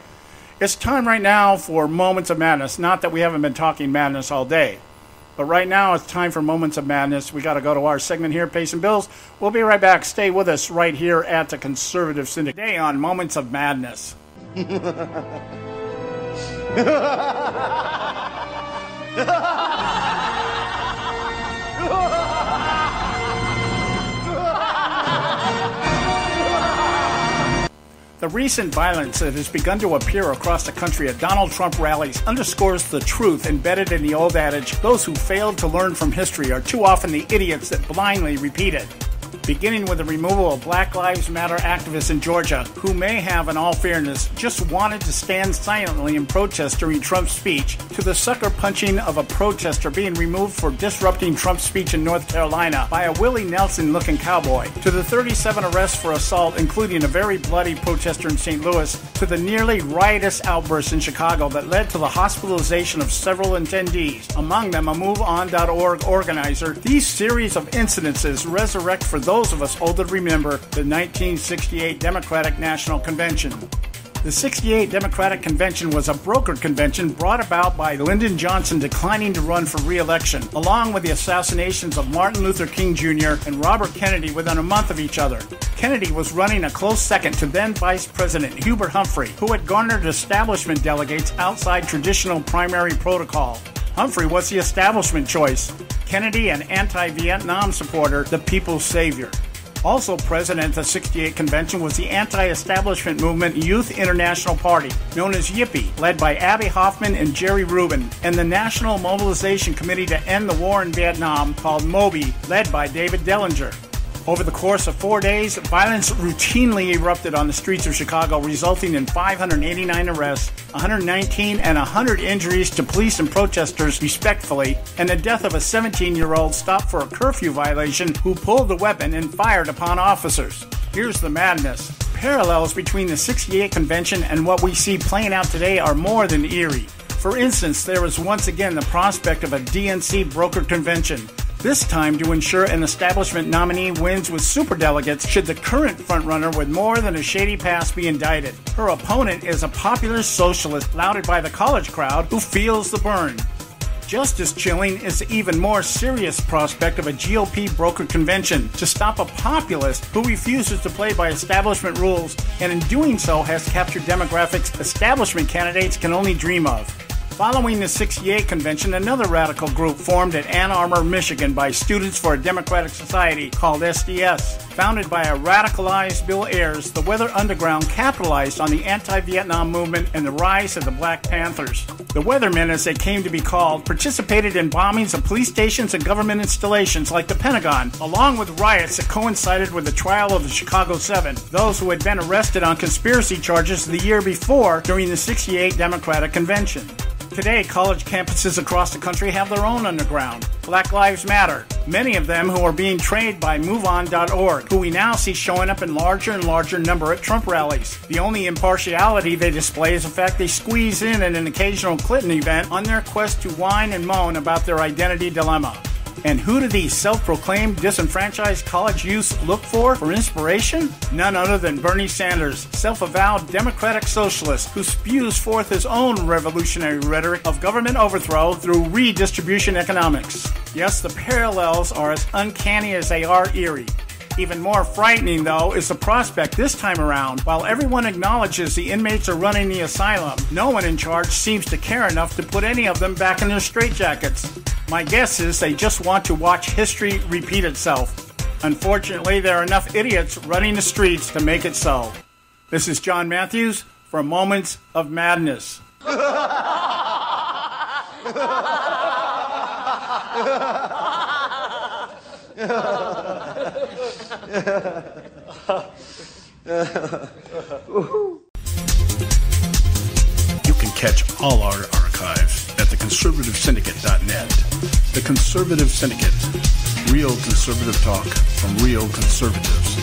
It's time right now for moments of madness. Not that we haven't been talking madness all day. But right now, it's time for Moments of Madness. We got to go to our segment here, Pay Some Bills. We'll be right back. Stay with us right here at the Conservative Syndicate. Today on Moments of Madness. The recent violence that has begun to appear across the country at Donald Trump rallies underscores the truth embedded in the old adage, those who failed to learn from history are too often the idiots that blindly repeat it. Beginning with the removal of Black Lives Matter activists in Georgia, who may have, in all fairness, just wanted to stand silently in protest during Trump's speech, to the sucker punching of a protester being removed for disrupting Trump's speech in North Carolina by a Willie Nelson-looking cowboy, to the 37 arrests for assault, including a very bloody protester in St. Louis, to the nearly riotous outburst in Chicago that led to the hospitalization of several attendees, among them a MoveOn.org organizer. These series of incidences resurrect for those of us old to remember the 1968 Democratic National Convention. The 68 Democratic Convention was a brokered convention brought about by Lyndon Johnson declining to run for re-election, along with the assassinations of Martin Luther King Jr. and Robert Kennedy within a month of each other. Kennedy was running a close second to then Vice President Hubert Humphrey, who had garnered establishment delegates outside traditional primary protocol. Humphrey was the establishment choice. Kennedy, an anti-Vietnam supporter, the people's savior. Also present at the 68 convention was the anti-establishment movement Youth International Party, known as YIPPY, led by Abby Hoffman and Jerry Rubin, and the National Mobilization Committee to End the War in Vietnam, called MOBI, led by David Dellinger. Over the course of 4 days, violence routinely erupted on the streets of Chicago, resulting in 589 arrests, 119 and 100 injuries to police and protesters, respectively, and the death of a 17-year-old stopped for a curfew violation who pulled a weapon and fired upon officers. Here's the madness. Parallels between the 68 convention and what we see playing out today are more than eerie. For instance, there is once again the prospect of a DNC brokered convention, this time to ensure an establishment nominee wins with superdelegates should the current frontrunner with more than a shady past be indicted. Her opponent is a popular socialist lauded by the college crowd who feels the burn. Just as chilling is the even more serious prospect of a GOP brokered convention to stop a populist who refuses to play by establishment rules and in doing so has captured demographics establishment candidates can only dream of. Following the 68 convention, another radical group formed at Ann Arbor, Michigan by Students for a Democratic Society called SDS. Founded by a radicalized Bill Ayers, the Weather Underground capitalized on the anti-Vietnam movement and the rise of the Black Panthers. The Weathermen, as they came to be called, participated in bombings of police stations and government installations like the Pentagon, along with riots that coincided with the trial of the Chicago 7, those who had been arrested on conspiracy charges the year before during the 68 Democratic Convention. Today, college campuses across the country have their own underground. Black Lives Matter, many of them who are being trained by MoveOn.org, who we now see showing up in larger and larger number at Trump rallies. The only impartiality they display is the fact they squeeze in an occasional Clinton event on their quest to whine and moan about their identity dilemma. And who do these self-proclaimed disenfranchised college youths look for inspiration? None other than Bernie Sanders, self-avowed democratic socialist who spews forth his own revolutionary rhetoric of government overthrow through redistribution economics. Yes, the parallels are as uncanny as they are eerie. Even more frightening, though, is the prospect this time around. While everyone acknowledges the inmates are running the asylum, no one in charge seems to care enough to put any of them back in their straitjackets. My guess is they just want to watch history repeat itself. Unfortunately, there are enough idiots running the streets to make it so. This is John Matthews for Moments of Madness. You can catch all our archives at theconservativesyndicate.net. The Conservative Syndicate. Real conservative talk from real conservatives.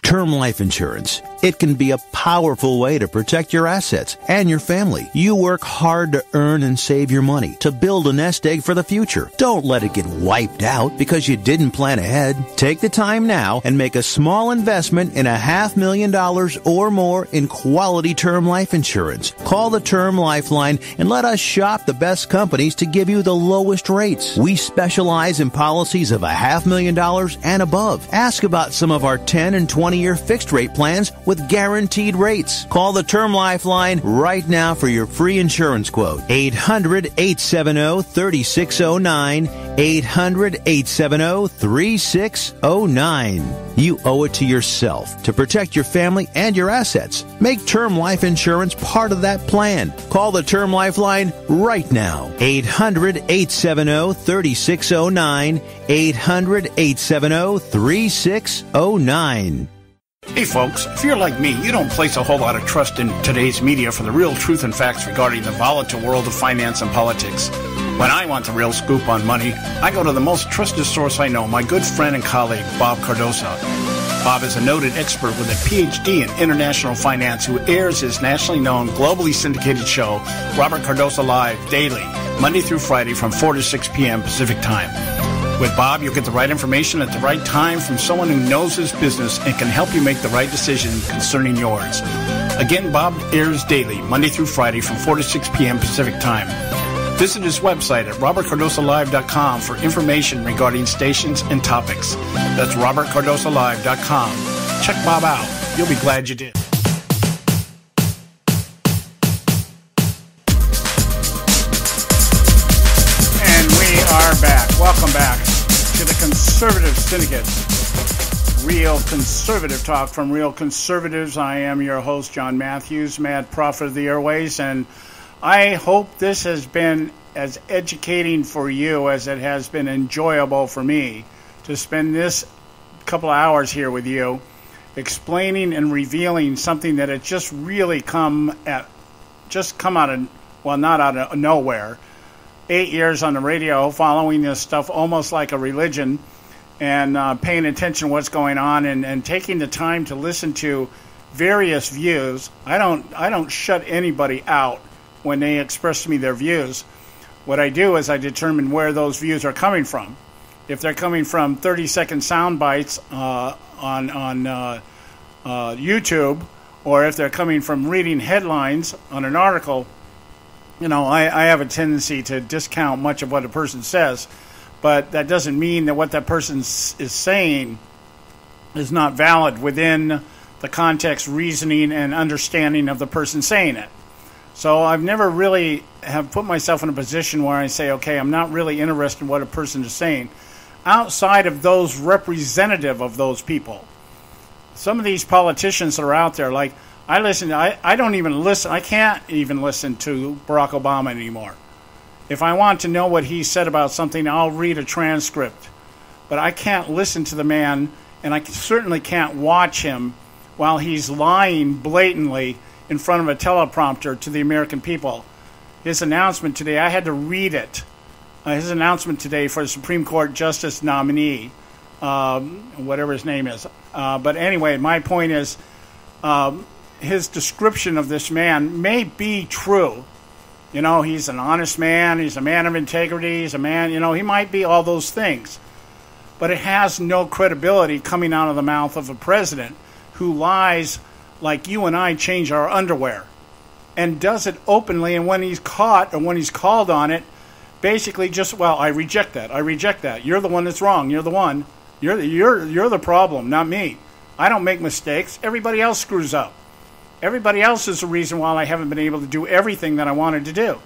Term life insurance. It can be a powerful way to protect your assets and your family. You work hard to earn and save your money to build a nest egg for the future. Don't let it get wiped out because you didn't plan ahead. Take the time now and make a small investment in $500,000 or more in quality term life insurance. Call the Term Lifeline and let us shop the best companies to give you the lowest rates. We specialize in policies of $500,000 and above. Ask about some of our 10 and 20-year fixed rate plans with guaranteed rates. Call the Term Lifeline right now for your free insurance quote. 800-870-3609. 800-870-3609. You owe it to yourself to protect your family and your assets. Make term life insurance part of that plan. Call the Term Lifeline right now. 800-870-3609. 800-870-3609. Hey folks, if you're like me, you don't place a whole lot of trust in today's media for the real truth and facts regarding the volatile world of finance and politics. When I want the real scoop on money, I go to the most trusted source I know, my good friend and colleague, Bob Cardoso. Bob is a noted expert with a PhD in international finance who airs his nationally known, globally syndicated show, Robert Cardoso Live, daily, Monday through Friday from 4 to 6 p.m. Pacific Time. With Bob, you'll get the right information at the right time from someone who knows his business and can help you make the right decision concerning yours. Again, Bob airs daily, Monday through Friday from 4 to 6 p.m. Pacific Time. Visit his website at robertcardosolive.com for information regarding stations and topics. That's robertcardosolive.com. Check Bob out. You'll be glad you did. And we are back. Welcome back to the Conservative Syndicate. Real conservative talk from real conservatives. I am your host, John Matthews, Mad Prophet of the Airways, and I hope this has been as educating for you as it has been enjoyable for me to spend this couple of hours here with you explaining and revealing something that had just really come out of, well, not out of nowhere. 8 years on the radio, following this stuff almost like a religion, and paying attention to what's going on, and taking the time to listen to various views. I don't shut anybody out when they express to me their views. What I do is I determine where those views are coming from. If they're coming from 30-second sound bites on YouTube, or if they're coming from reading headlines on an article, I have a tendency to discount much of what a person says. But that doesn't mean that what that person is saying is not valid within the context, reasoning, and understanding of the person saying it. So I've never really have put myself in a position where I say, okay, I'm not really interested in what a person is saying, outside of those representative of those people. Some of these politicians that are out there, like I don't even listen. I can't even listen to Barack Obama anymore. If I want to know what he said about something, I'll read a transcript. But I can't listen to the man, and I certainly can't watch him while he's lying blatantly in front of a teleprompter to the American people. His announcement today, I had to read it. His announcement today for the Supreme Court Justice nominee, whatever his name is. But anyway, my point is, his description of this man may be true. He's an honest man. He's a man of integrity. He's a man, he might be all those things. But it has no credibility coming out of the mouth of a president who lies like you and I change our underwear, and does it openly, and when he's caught or when he's called on it, basically just, well, I reject that. I reject that. You're the one that's wrong. You're the one. You're the problem, not me. I don't make mistakes. Everybody else screws up. Everybody else is the reason why I haven't been able to do everything that I wanted to do.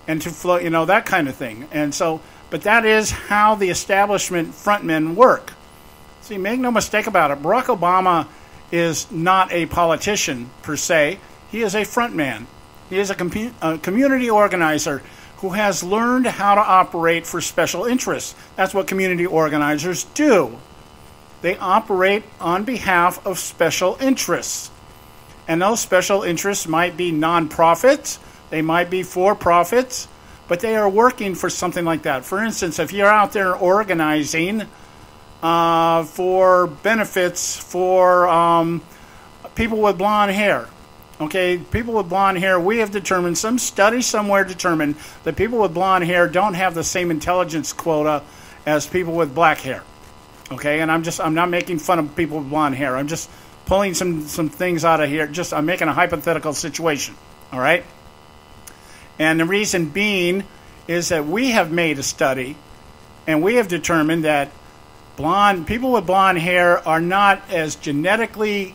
And to flow, that kind of thing. And so, but that is how the establishment frontmen work. See, make no mistake about it. Barack Obama is not a politician per se. He is a frontman. He is a community organizer who has learned how to operate for special interests. That's what community organizers do. They operate on behalf of special interests. And those special interests might be nonprofits, they might be for-profits, but they are working for something like that. For instance, if you're out there organizing for benefits for people with blonde hair. Okay, people with blonde hair, we have determined, some study somewhere determined that people with blonde hair don't have the same intelligence quota as people with black hair. Okay, and I'm not making fun of people with blonde hair. I'm just pulling some things out of here. I'm making a hypothetical situation. All right? And the reason being is that we have made a study and we have determined that people with blonde hair are not as genetically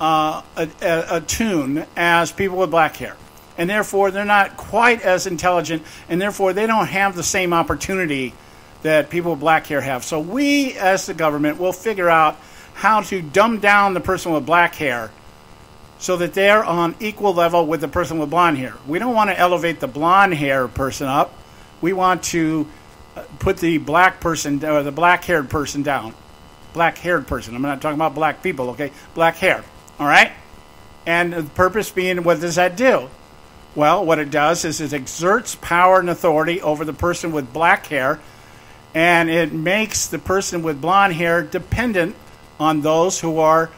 attuned as people with black hair. And therefore, they're not quite as intelligent, and therefore, they don't have the same opportunity that people with black hair have. So we, as the government, will figure out how to dumb down the person with black hair so that they're on equal level with the person with blonde hair. We don't want to elevate the blonde hair person up. We want to put the black person, or the black-haired person down. Black-haired person. I'm not talking about black people, okay? Black hair. All right? And the purpose being, what does that do? Well, what it does is it exerts power and authority over the person with black hair, and it makes the person with blonde hair dependent on those who are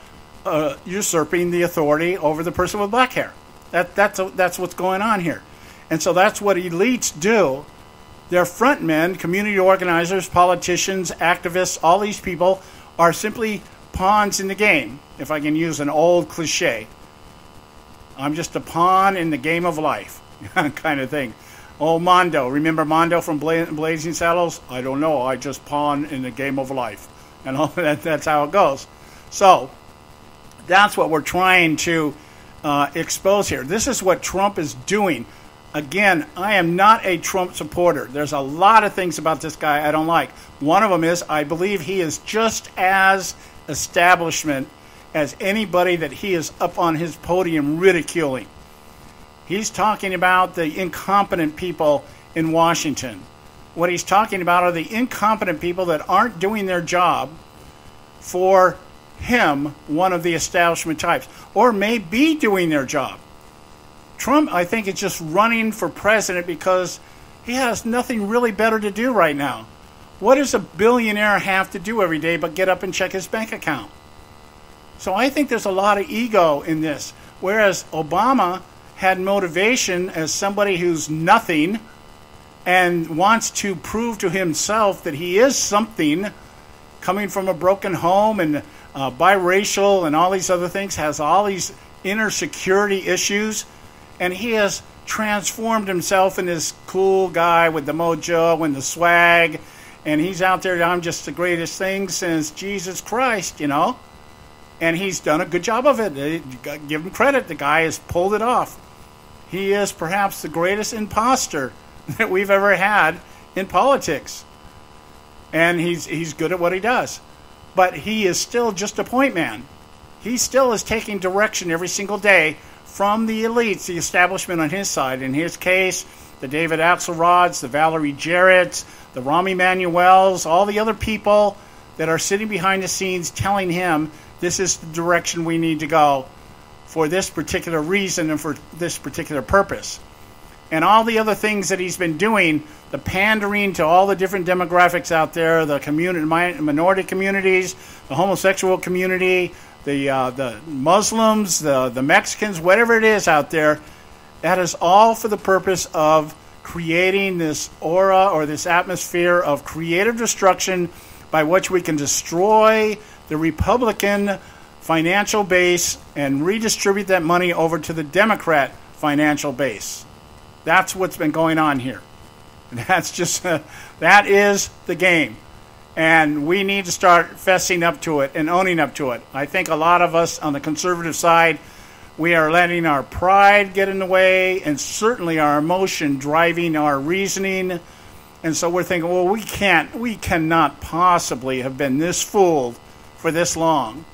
usurping the authority over the person with black hair. That's what's going on here. And so that's what elites do. Their front men, community organizers, politicians, activists, all these people are simply pawns in the game, if I can use an old cliche. I'm just a pawn in the game of life, kind of thing. Oh, Mondo. Remember Mondo from Blazing Saddles? I don't know. I just pawn in the game of life. And all that's how it goes. So that's what we're trying to expose here. This is what Trump is doing. Again, I am not a Trump supporter. There's a lot of things about this guy I don't like. One of them is I believe he is just as establishment as anybody that he is up on his podium ridiculing. He's talking about the incompetent people in Washington. What he's talking about are the incompetent people that aren't doing their job for him, one of the establishment types, or may be doing their job. Trump, I think, is just running for president because he has nothing really better to do right now. What does a billionaire have to do every day but get up and check his bank account? So I think there's a lot of ego in this. Whereas Obama had motivation as somebody who's nothing and wants to prove to himself that he is something, coming from a broken home and biracial and all these other things, has all these inner security issues, and he has transformed himself in this cool guy with the mojo and the swag, and he's out there, I'm just the greatest thing since Jesus Christ, you know. And he's done a good job of it. Give him credit. The guy has pulled it off. He is perhaps the greatest imposter that we've ever had in politics. And he's good at what he does. But he is still just a point man. He still is taking direction every single day from the elites, the establishment on his side. In his case, the David Axelrods, the Valerie Jarretts, the Rahm Emanuels, all the other people that are sitting behind the scenes telling him this is the direction we need to go for this particular reason and for this particular purpose. And all the other things that he's been doing, the pandering to all the different demographics out there, the minority communities, the homosexual community, the Muslims, the Mexicans, whatever it is out there, that is all for the purpose of creating this aura or this atmosphere of creative destruction by which we can destroy the Republican financial base and redistribute that money over to the Democrat financial base. That's what's been going on here. That's just, that is the game. And we need to start fessing up to it and owning up to it. I think a lot of us on the conservative side, we are letting our pride get in the way and certainly our emotion driving our reasoning. And so we're thinking, well, we cannot possibly have been this fooled for this long.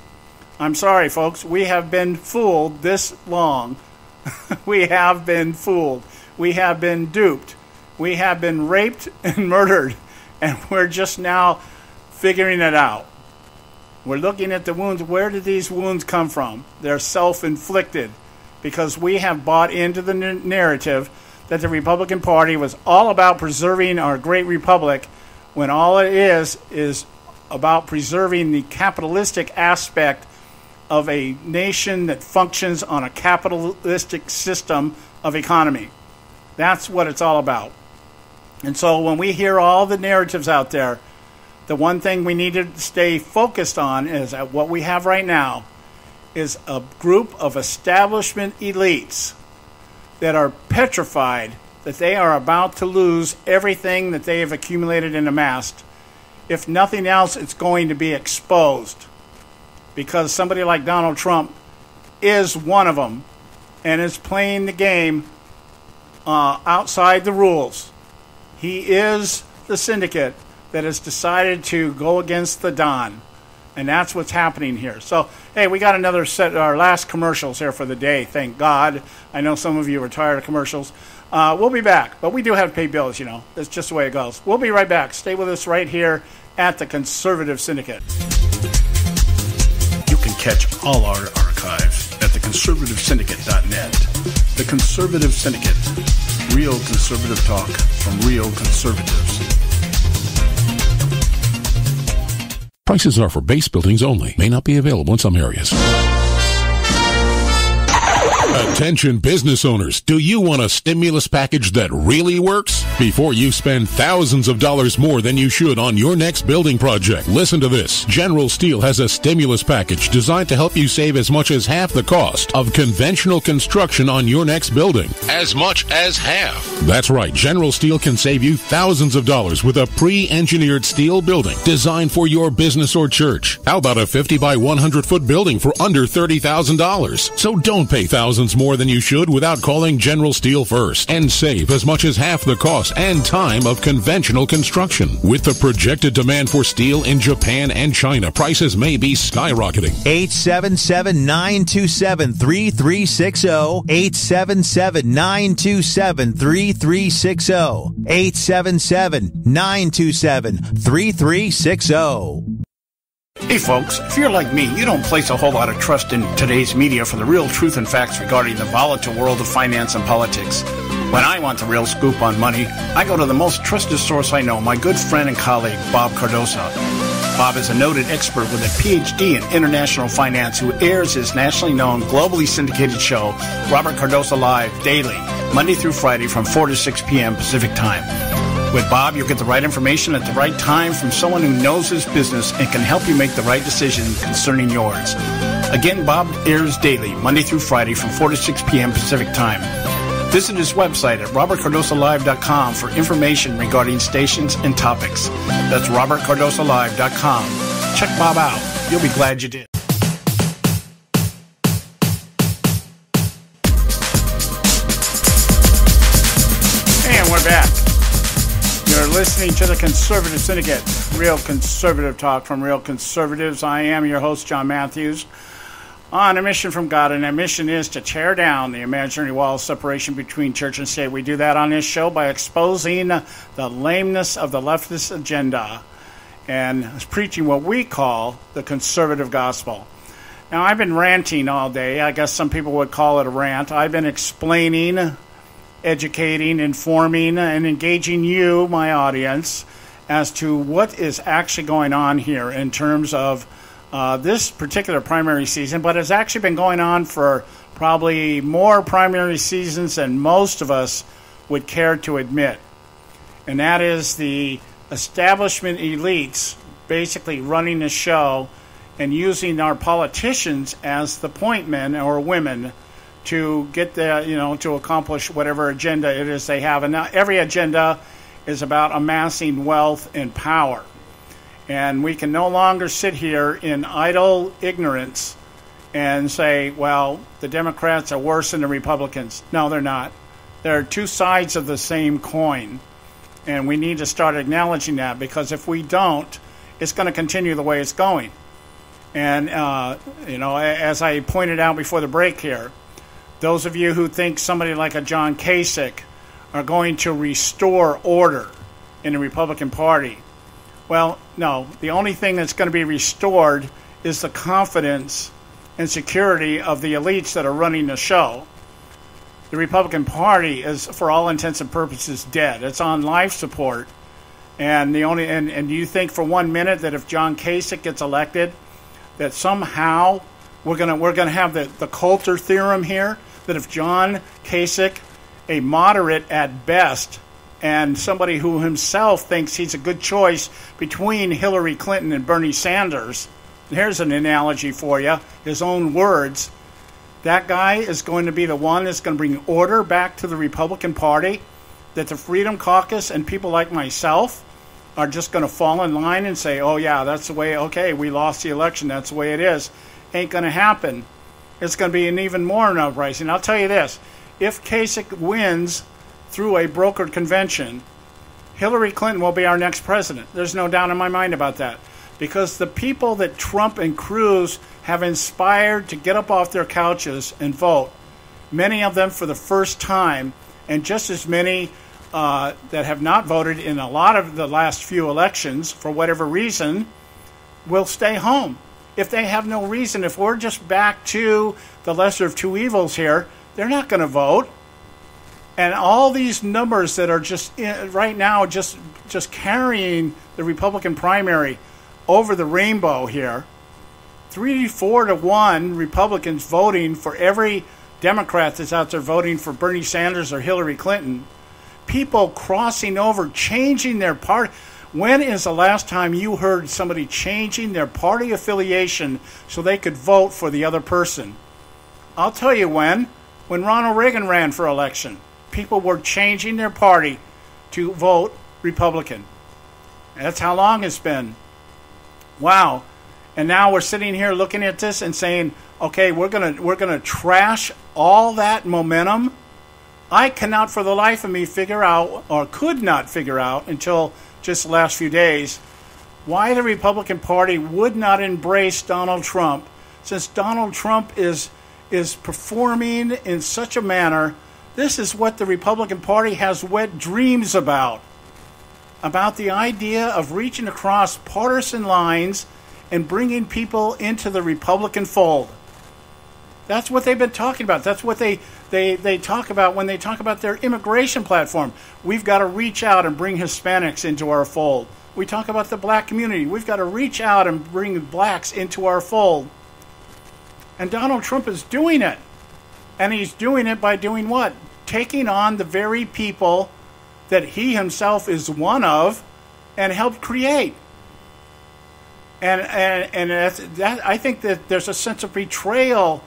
I'm sorry, folks. We have been fooled this long. We have been fooled. We have been duped. We have been raped and murdered. And we're just now figuring it out. We're looking at the wounds. Where did these wounds come from? They're self-inflicted because we have bought into the narrative that the Republican Party was all about preserving our great republic when all it is about preserving the capitalistic aspect of a nation that functions on a capitalistic system of economy. That's what it's all about. And so when we hear all the narratives out there, the one thing we need to stay focused on is that what we have right now is a group of establishment elites that are petrified that they are about to lose everything that they have accumulated and amassed. If nothing else, it's going to be exposed, because somebody like Donald Trump is one of them and is playing the game outside the rules. He is the syndicate that has decided to go against the Don, and that's what's happening here. So, hey, we got another set, our last commercials here for the day, thank God. I know some of you are tired of commercials. We'll be back, but we do have to pay bills, you know. That's just the way it goes. We'll be right back. Stay with us right here at the Conservative Syndicate. You can catch all our archives at theconservativesyndicate.net. The Conservative Syndicate. Real conservative talk from real conservatives. Prices are for base buildings only. May not be available in some areas. Attention business owners, do you want a stimulus package that really works? Before you spend thousands of dollars more than you should on your next building project, listen to this. General Steel has a stimulus package designed to help you save as much as half the cost of conventional construction on your next building. As much as half. That's right. General Steel can save you thousands of dollars with a pre-engineered steel building designed for your business or church. How about a 50 by 100 foot building for under $30,000? So don't pay thousands more than you should without calling General Steel first, and save as much as half the cost and time of conventional construction. With the projected demand for steel in Japan and China, prices may be skyrocketing. 877-927-3360. 877-927-3360. 877-927-3360. Hey folks, if you're like me, you don't place a whole lot of trust in today's media for the real truth and facts regarding the volatile world of finance and politics. When I want the real scoop on money, I go to the most trusted source I know, my good friend and colleague, Bob Cardoso. Bob is a noted expert with a PhD in international finance who airs his nationally known, globally syndicated show, Robert Cardoso Live, daily, Monday through Friday from 4 to 6 p.m. Pacific Time. With Bob, you'll get the right information at the right time from someone who knows his business and can help you make the right decision concerning yours. Again, Bob airs daily, Monday through Friday from 4 to 6 p.m. Pacific Time. Visit his website at robertcardosolive.com for information regarding stations and topics. That's robertcardosolive.com. Check Bob out. You'll be glad you did. And we're back. You're listening to the Conservative Syndicate, real conservative talk from real conservatives. I am your host, John Matthews, on a mission from God, and that mission is to tear down the imaginary wall of separation between church and state. We do that on this show by exposing the lameness of the leftist agenda and preaching what we call the conservative gospel. Now, I've been ranting all day. I guess some people would call it a rant. I've been explaining, educating, informing, and engaging you, my audience, as to what is actually going on here in terms of this particular primary season, but it's actually been going on for probably more primary seasons than most of us would care to admit. And that is the establishment elites basically running the show and using our politicians as the point men or women to get the, to accomplish whatever agenda it is they have. And now every agenda is about amassing wealth and power. And we can no longer sit here in idle ignorance and say, well, the Democrats are worse than the Republicans. No, they're not. They're two sides of the same coin. And we need to start acknowledging that, because if we don't, it's going to continue the way it's going. And, as I pointed out before the break here, those of you who think somebody like a John Kasich are going to restore order in the Republican Party, well, no. The only thing that's going to be restored is the confidence and security of the elites that are running the show. The Republican Party is, for all intents and purposes, dead. It's on life support. And and you think for 1 minute that if John Kasich gets elected, that somehow We're gonna have the Coulter theorem here, that if John Kasich, a moderate at best, and somebody who himself thinks he's a good choice between Hillary Clinton and Bernie Sanders, here's an analogy for you, his own words, that guy is going to be the one that's going to bring order back to the Republican Party, that the Freedom Caucus and people like myself are just going to fall in line and say, oh yeah, that's the way, okay, we lost the election, that's the way it is. Ain't going to happen. It's going to be an even more an uprising. I'll tell you this, if Kasich wins through a brokered convention, Hillary Clinton will be our next president. There's no doubt in my mind about that. Because the people that Trump and Cruz have inspired to get up off their couches and vote, many of them for the first time, and just as many that have not voted in a lot of the last few elections for whatever reason, will stay home. If they have no reason, if we're just back to the lesser of two evils here, they're not going to vote. And all these numbers that are just right now just carrying the Republican primary over the rainbow here, 3-4 to 1 Republicans voting for every Democrat that's out there voting for Bernie Sanders or Hillary Clinton, people crossing over, changing their party. When is the last time you heard somebody changing their party affiliation so they could vote for the other person? I'll tell you when Ronald Reagan ran for election, people were changing their party to vote Republican. That's how long it's been. Wow. And now we're sitting here looking at this and saying, okay, we're gonna trash all that momentum. I cannot for the life of me figure out, or could not figure out until just the last few days, why the Republican Party would not embrace Donald Trump, since Donald Trump is performing in such a manner. This is what the Republican Party has wet dreams about the idea of reaching across partisan lines and bringing people into the Republican fold. That's what they've been talking about. That's what they talk about when they talk about their immigration platform. We've got to reach out and bring Hispanics into our fold. We talk about the black community. We've got to reach out and bring blacks into our fold. And Donald Trump is doing it. And he's doing it by doing what? Taking on the very people that he himself is one of and helped create. And I think that there's a sense of betrayal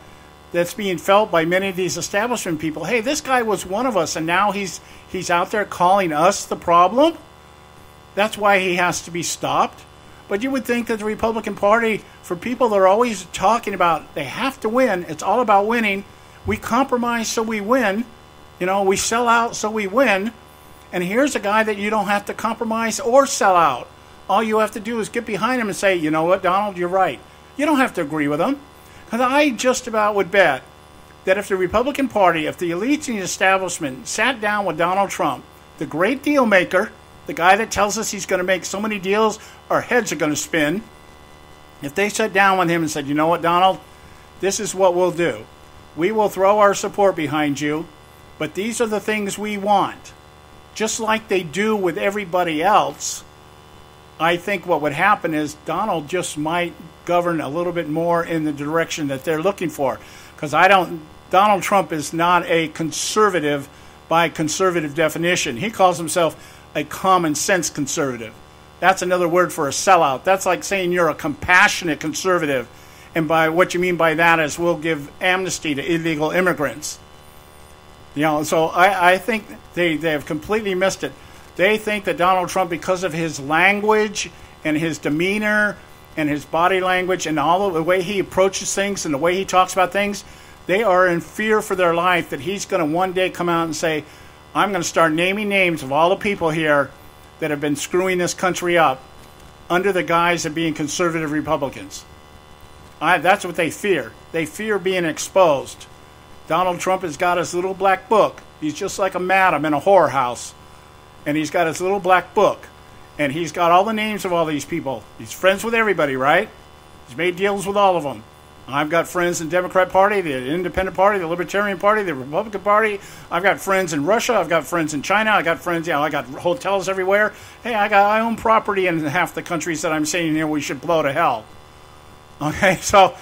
that's being felt by many of these establishment people. Hey, this guy was one of us, and now he's out there calling us the problem. That's why he has to be stopped. But you would think that the Republican Party, for people that are always talking about they have to win, it's all about winning. We compromise so we win. We sell out so we win. And here's a guy that you don't have to compromise or sell out. All you have to do is get behind him and say, you know what, Donald, you're right. You don't have to agree with him. Because I just about would bet that if the Republican Party, if the elites and the establishment sat down with Donald Trump, the great deal maker, the guy that tells us he's going to make so many deals our heads are going to spin, if they sat down with him and said, you know what, Donald, this is what we'll do. We will throw our support behind you, but these are the things we want. Just like they do with everybody else, I think what would happen is Donald just might govern a little bit more in the direction that they're looking for. Because Donald Trump is not a conservative by conservative definition. He calls himself a common sense conservative. That's another word for a sellout. That's like saying you're a compassionate conservative. And by what you mean by that is we'll give amnesty to illegal immigrants. So I think they have completely missed it. They think that Donald Trump, because of his language and his demeanor and his body language and all of the way he approaches things and the way he talks about things, they are in fear for their life that he's going to one day come out and say, I'm going to start naming names of all the people here that have been screwing this country up under the guise of being conservative Republicans. That's what they fear. They fear being exposed. Donald Trump has got his little black book. He's just like a madam in a whorehouse. And he's got his little black book. And he's got all the names of all these people. He's friends with everybody, right? He's made deals with all of them. I've got friends in the Democrat Party, the Independent Party, the Libertarian Party, the Republican Party. I've got friends in Russia. I've got friends in China. I got friends, I got hotels everywhere. Hey, I own property in half the countries that I'm saying here we should blow to hell. Okay, so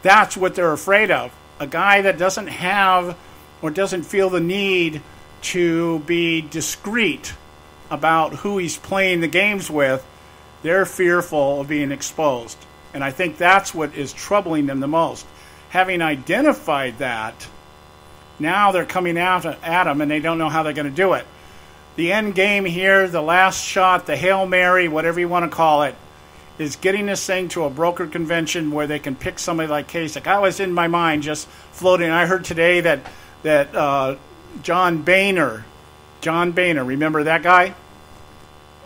That's what they're afraid of. A guy that doesn't have or doesn't feel the need to be discreet about who he's playing the games with, they're fearful of being exposed. And I think that's what is troubling them the most. Having identified that, now they're coming out at him and they don't know how they're going to do it. The end game here, the last shot, the Hail Mary, whatever you want to call it, is getting this thing to a broker convention where they can pick somebody like Kasich. I was in my mind just floating. I heard today that John Boehner, remember that guy?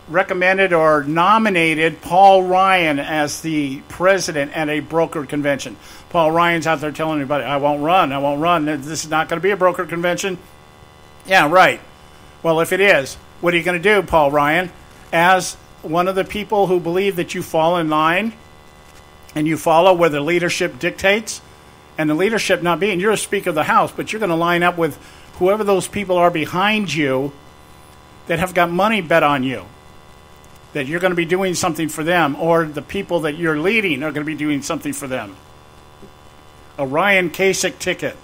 Recommended or nominated Paul Ryan as the president at a broker convention. Paul Ryan's out there telling everybody, I won't run. This is not going to be a broker convention. Yeah, right. Well, if it is, what are you going to do, Paul Ryan? As one of the people who believe that you fall in line and you follow where the leadership dictates, and the leadership not being, you're a Speaker of the House, but you're going to line up with whoever those people are behind you that have got money bet on you, that you're going to be doing something for them, or the people that you're leading are going to be doing something for them. A Ryan Kasich ticket.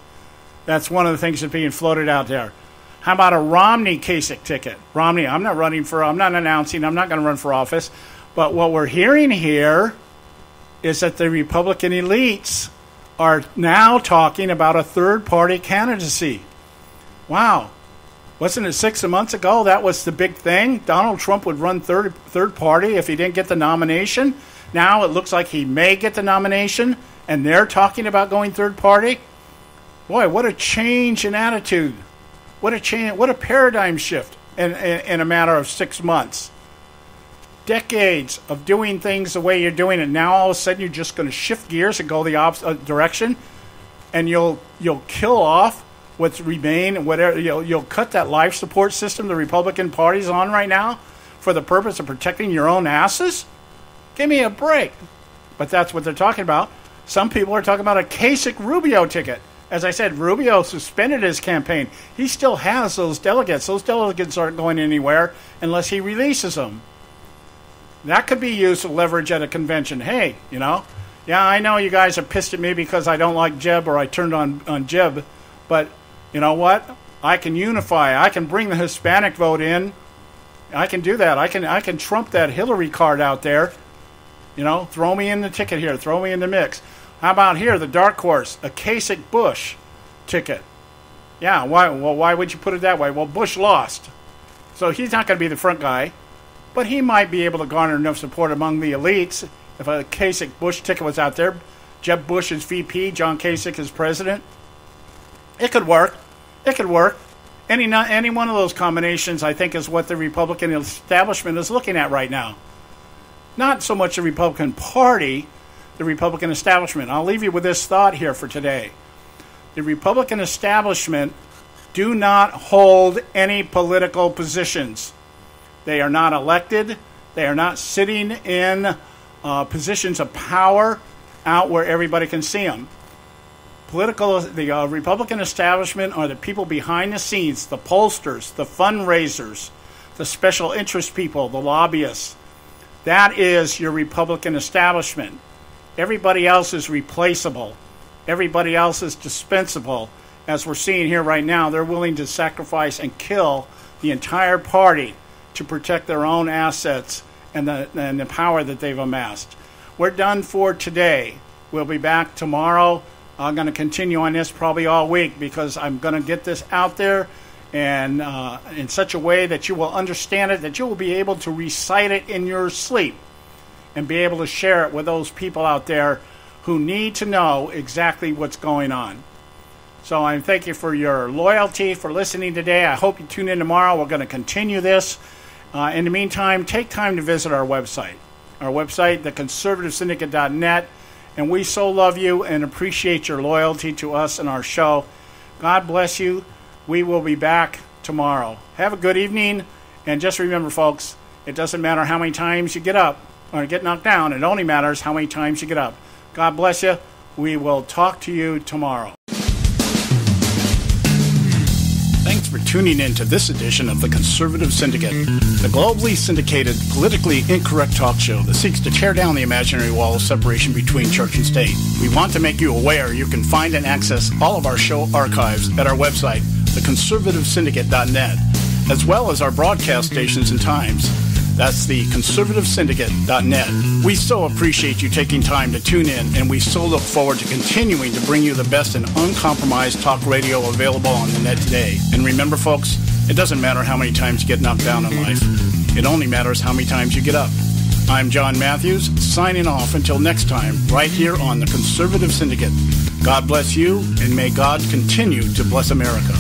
That's one of the things that's being floated out there. How about a Romney Kasich ticket? Romney, I'm not announcing, I'm not going to run for office. But what we're hearing here is that the Republican elites are now talking about a third-party candidacy. Wow. Wasn't it 6 months ago that was the big thing? Donald Trump would run third party if he didn't get the nomination. Now it looks like he may get the nomination, and they're talking about going third party. Boy, what a change in attitude. What a change! What a paradigm shift in a matter of 6 months. Decades of doing things the way you're doing it. Now all of a sudden you're just going to shift gears and go the opposite direction, and you'll kill off what's remain. Whatever you'll cut that life support system the Republican Party's on right now for the purpose of protecting your own asses. Give me a break. But that's what they're talking about. Some people are talking about a Kasich-Rubio ticket. As I said, Rubio suspended his campaign. He still has those delegates. Those delegates aren't going anywhere unless he releases them. That could be used to leverage at a convention. Hey, yeah, I know you guys are pissed at me because I don't like Jeb or I turned on Jeb, but you know what? I can unify. I can bring the Hispanic vote in. I can do that. I can trump that Hillary card out there. Throw me in the ticket here. Throw me in the mix. How about here, the dark horse, a Kasich-Bush ticket? Yeah, why would you put it that way? Well, Bush lost, so he's not going to be the front guy, but he might be able to garner enough support among the elites if a Kasich-Bush ticket was out there. Jeb Bush is VP, John Kasich is president. It could work. Any one of those combinations, I think, is what the Republican establishment is looking at right now. Not so much the Republican Party, the Republican establishment. I'll leave you with this thought here for today. The Republican establishment do not hold any political positions. They are not elected. They are not sitting in positions of power out where everybody can see them. The Republican establishment are the people behind the scenes, the pollsters, the fundraisers, the special interest people, the lobbyists. That is your Republican establishment. Everybody else is replaceable. Everybody else is dispensable. As we're seeing here right now, they're willing to sacrifice and kill the entire party to protect their own assets and the power that they've amassed. We're done for today. We'll be back tomorrow. I'm going to continue on this probably all week because I'm going to get this out there and in such a way that you will understand it, that you will be able to recite it in your sleep and be able to share it with those people out there who need to know exactly what's going on. So I thank you for your loyalty, for listening today. I hope you tune in tomorrow. We're going to continue this. In the meantime, take time to visit our website, theconservativesyndicate.net. And we so love you and appreciate your loyalty to us and our show. God bless you. We will be back tomorrow. Have a good evening. And just remember, folks, it doesn't matter how many times you get up or get knocked down. It only matters how many times you get up. God bless you. We will talk to you tomorrow. Thanks for tuning tuning in to this edition of the Conservative Syndicate, the globally syndicated, politically incorrect talk show that seeks to tear down the imaginary wall of separation between church and state. We want to make you aware you can find and access all of our show archives at our website, theconservativesyndicate.net, as well as our broadcast stations and times. That's the conservativesyndicate.net. We so appreciate you taking time to tune in, and we so look forward to continuing to bring you the best and uncompromised talk radio available on the net today. And remember, folks, it doesn't matter how many times you get knocked down in life. It only matters how many times you get up. I'm John Matthews, signing off until next time, right here on the Conservative Syndicate. God bless you, and may God continue to bless America.